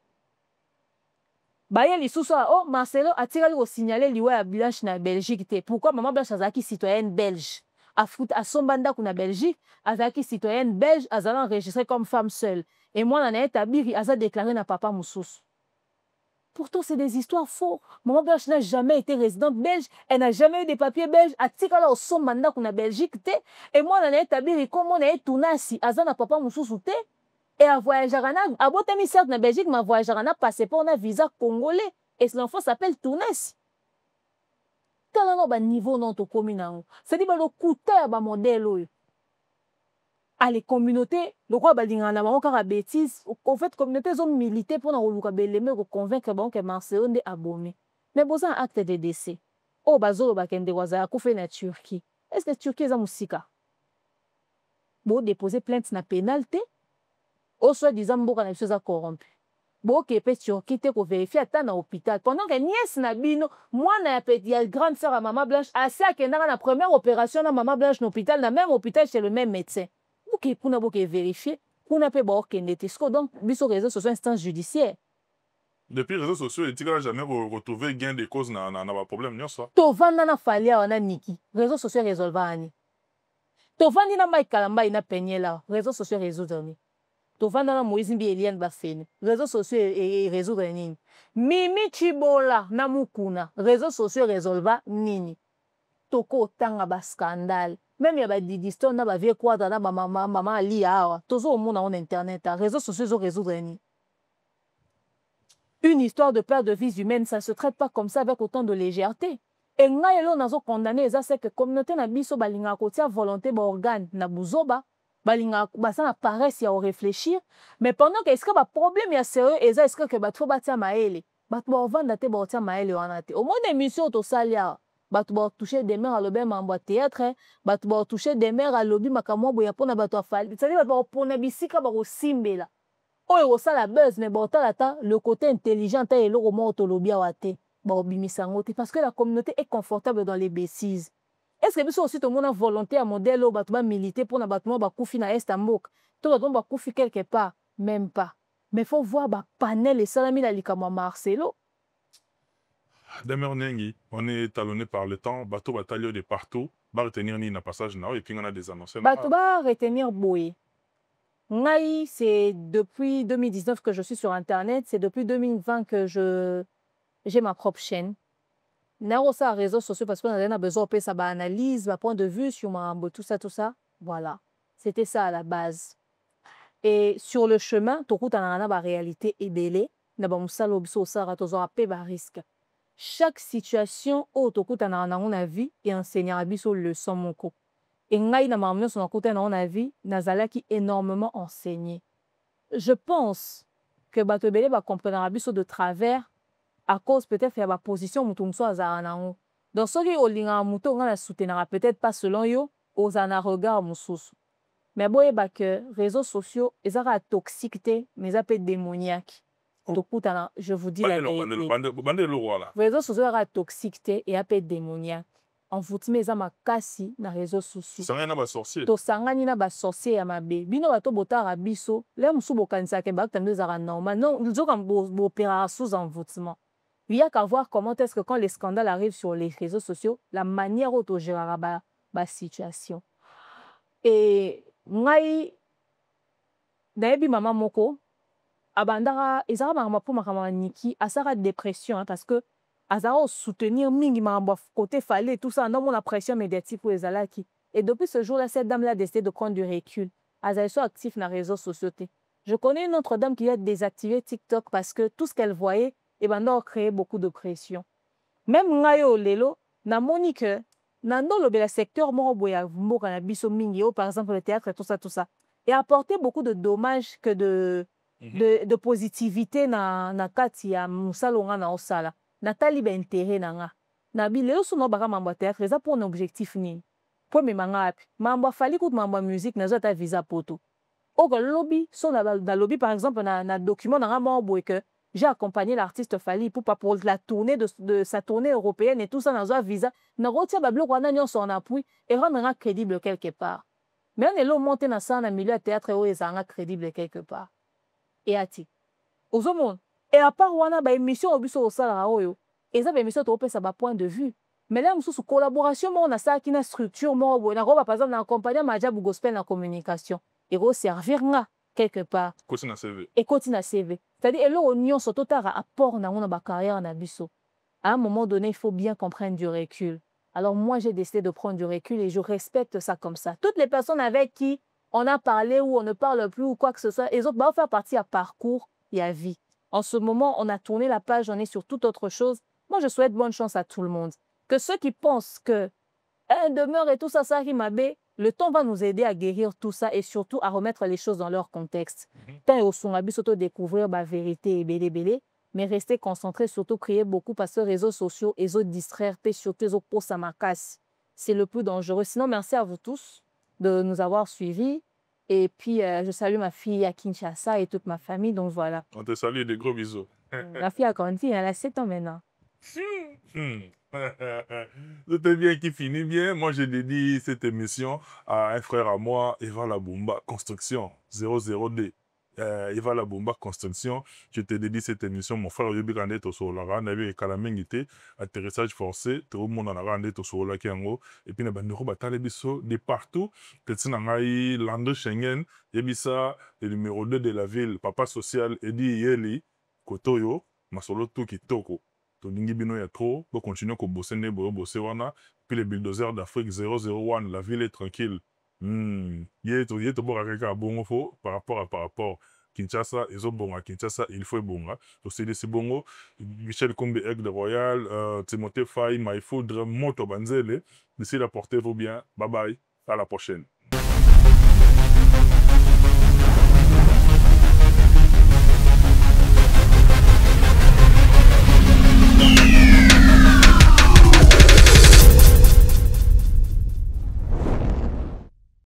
baye lisusu o Marcelo atikali kosignale liwa ya blanche na Belgique te pourquoi mama blanche azalaki citoyenne belge asomba ndako na Belgique azalaki citoyenne belge azala enregistré comme femme seule et mwana na ye tabiri aza déclaré na papa mosusu. Pourtant, c'est des histoires faux. Maman Blanche n'a jamais été résidente belge. Elle n'a jamais eu des papiers belges. A tika la au son mandat qu'on a Belgique. Et moi, on a établi comment on a tournasi. Azana papa moussou te. Et à voyager à Botami, certes, na Belgique, mais voyager à passeport, on a visa congolais. Et l'enfant s'appelle tournasi. Tant on a niveau non to commune. C'est-à-dire que le coûté à ba modèle. À les communautés, le roi balinga na bango kaka bêtise, en fait communauté ont milité pour na koluka beleme ko convaincre bango que Marcelo nde abomé. Mais boza acte de décès. Oh bazolo bakende waza akufe na Turquie. Est-ce que Turquie za musika? Bo déposer plainte na pénalité. Au soit disant mboka na biso corrompu. Bo kepe Turquie te ko vérifier ata na hôpital. Pendant que nièce na bino, mwana ya petit ya grande sœur à maman Blanche, assez akendanga na première opération na maman Blanche na hôpital, na même hôpital chez le même médecin. Boke kuna boke vérifier kuna pe ba okende te donc biso réseaux sociaux instance judiciaire Depuis les réseaux sociaux et tu n'as jamais retrouvé gain de cause na problème non ça to vanda na falia wana niki réseaux sociaux résolve ani to vandi na Mike Kalamba ina penyela réseaux sociaux résoudre ni to vanda na Moïse Mbi Eliane Bafene réseaux sociaux et résoudre nini Mimi Chibola na Mukuna réseaux sociaux résolve nini toko tanga ba scandale même il y a des histoires na ba vie quadra na ba maman ali awa tozo mona on internet réseaux sociaux résoudre ni une histoire de perte de vies humaines ça se traite pas comme ça avec autant de légèreté et ngai elo nazo condamner eza c'est que communauté na biso balinga ko tia volonté ba organe na buzoba balinga basa na paresse ya réfléchir mais pendant que est-ce que ba problème ya sérieux eza est-ce que ba trop batia maele ba to vanda te ba tia maele wana te au moins émission to salia bato toucher des mères à l'obé mambo théâtre bato toucher des mères à lobby makamwa boya pona bato afali c'est à dire bato pona bisika ba simbela oyo osala buzz mais botala ta le côté intelligent ta eloko mo to lobby awate ba bimisa ngote parce que la communauté est confortable dans les bêtises. Est-ce que biso aussi to mona volonté à modèle o bato ba militer pona bato mo ba kufi na est mbok to bato ba kufi quelque part même pas mais faut voir ba panel et salami la likamo Marcelo. Demeure Nengi, on est talonné par le temps, bateau bataillon de partout, va retenir ni na passage na et puis on a des annonces. Bateau va retenir boy. Ngai, c'est depuis 2019 que je suis sur Internet, c'est depuis 2020 que j'ai ma propre chaîne. Naro ça réseaux sociaux parce qu'on a besoin de ça, analyse, ma point de vue sur ma tout ça. Voilà. C'était ça à la base. Et sur le chemin, tokutana na ba réalité ebele, na ba musala obiso osara tozwa pe ba risque. Chaque situation oyo tokutana nango na vie et enseignera biso leçon moko. Et ngai na makambo nyonso nakutana nango na vie, nazalaki énormément enseigné. Je pense que bato ebele ba comprendra biso de travers à cause peut-être ya ba position mutu muso azala nango. Donc soki olingaka mutu nga na soutenara peut-être pas selon yo, ozana regard mususu. Mais boyeba que réseaux sociaux ezaka toxique te, mais ça peut être démoniaque. Tokutana, je vous dis la vérité. Réseaux sociaux ezaka toxique te et ça peut être démoniaque. En vous mais ça makasi na réseaux sociaux. Sangana ba sorcier. To sangani na ba sorcier ya mabe. Bino bato botara biso, le musu bokanisa ke bakta ndezaka normal. Non, ils ont opéra sous envoûtement. Il y a qu'à voir comment est-ce que quand les scandales arrivent sur les réseaux sociaux, la manière dont on gérera ba situation. Et ngai nayebi mama moko abandaka ezaka makambo po makambo niki asaka dépression hein, parce que azaka soutenir mingi makambo côté fallait tout ça non la pression médiatique pour ezalaki. Et depuis ce jour-là cette dame là a décidé de prendre du recul. Azali so actif na réseaux sociaux. Je connais une autre dame qui a désactivé TikTok parce que tout ce qu'elle voyait et ben a créé beaucoup de pression. Même ngayo lelo na moni que nando le secteur moko boya mboka na biso mingi par exemple le théâtre et tout ça et apporter beaucoup de dommages que de positivité na kati ya musalonga na osala natali ba intérêt nanga na bilelo sono baka mambo théâtre ça pour un objectif ni pour me manga api mambo fali kout mambo musique na zota visa poto o lobby so na lobby par exemple na document na mambo boye que j'ai accompagné l'artiste Fali pour la tournée de sa tournée européenne et tout ça dans un visa. Na rotia bablo wana nyon son appui et rendre crédible quelque part. Mais on est là monter dans ça dans milieu théâtre où ils sont crédible quelque part. Et ati. Ozo monde. Et à part wana ba émission obiso au sala oyo. Et ça ba émission to ça ba point de vue. Mais là sous collaboration on a ça qui na structure mo na roba par exemple na accompagner Majabu gospel en communication. Et go servir nga quelque part. Continue à CV. Et continue à CV. C'est-à-dire, et là, on surtout apport dans ma carrière, à un moment donné, il faut bien qu'on prenne du recul. Alors, moi, j'ai décidé de prendre du recul et je respecte ça comme ça. Toutes les personnes avec qui on a parlé ou on ne parle plus ou quoi que ce soit, les autres vont faire partie à parcours et à vie. En ce moment, on a tourné la page, on est sur toute autre chose. Moi, je souhaite bonne chance à tout le monde. Que ceux qui pensent que demeure et tout ça, ça qui m'a bé, le temps va nous aider à guérir tout ça et surtout à remettre les choses dans leur contexte. Tant au son abus surtout découvrir la vérité et belé, mais rester concentré, surtout crier beaucoup parce que les réseaux sociaux, les autres distraire, et surtout les autres pour ça ma casse. C'est le plus dangereux. Sinon, merci à vous tous de nous avoir suivis. Et puis, je salue ma fille à Kinshasa et toute ma famille. Donc voilà. On te salue, des gros bisous. Ma fille a grandi, elle a 7 ans maintenant. C'était bien qui finit bien. Moi, je dédie cette émission à un frère à moi, Eva Labumba Construction 00D. Eva Labumba Construction, je te dédie cette émission. Mon frère Yobi Randé Tosolara, Navi Kalamengite, atterrissage forcé, tout le monde en a Randé Tosola Kiango, et puis Nabandero Batalebiso, de partout, Tetsinangai, Lando Schengen, Yebisa, le numéro 2 de la ville, Papa Social, Edi Yeli, Kotoyo, Masolo Tuki Toko. Toningi bino ya trop, pour continuer à bosser ne bosser wana, puis les bulldozers d'Afrique 001, la ville est tranquille. Yé to boka kaka bongo fo par rapport Kinshasa, ils ont bon à Kinshasa, il faut bon. Donc c'est bongo, Michel Kombe Aigle Royal, Timothée Faye, Maïfoudre, Moto Banzele, d'ici là portez-vous bien, bye bye, à la prochaine.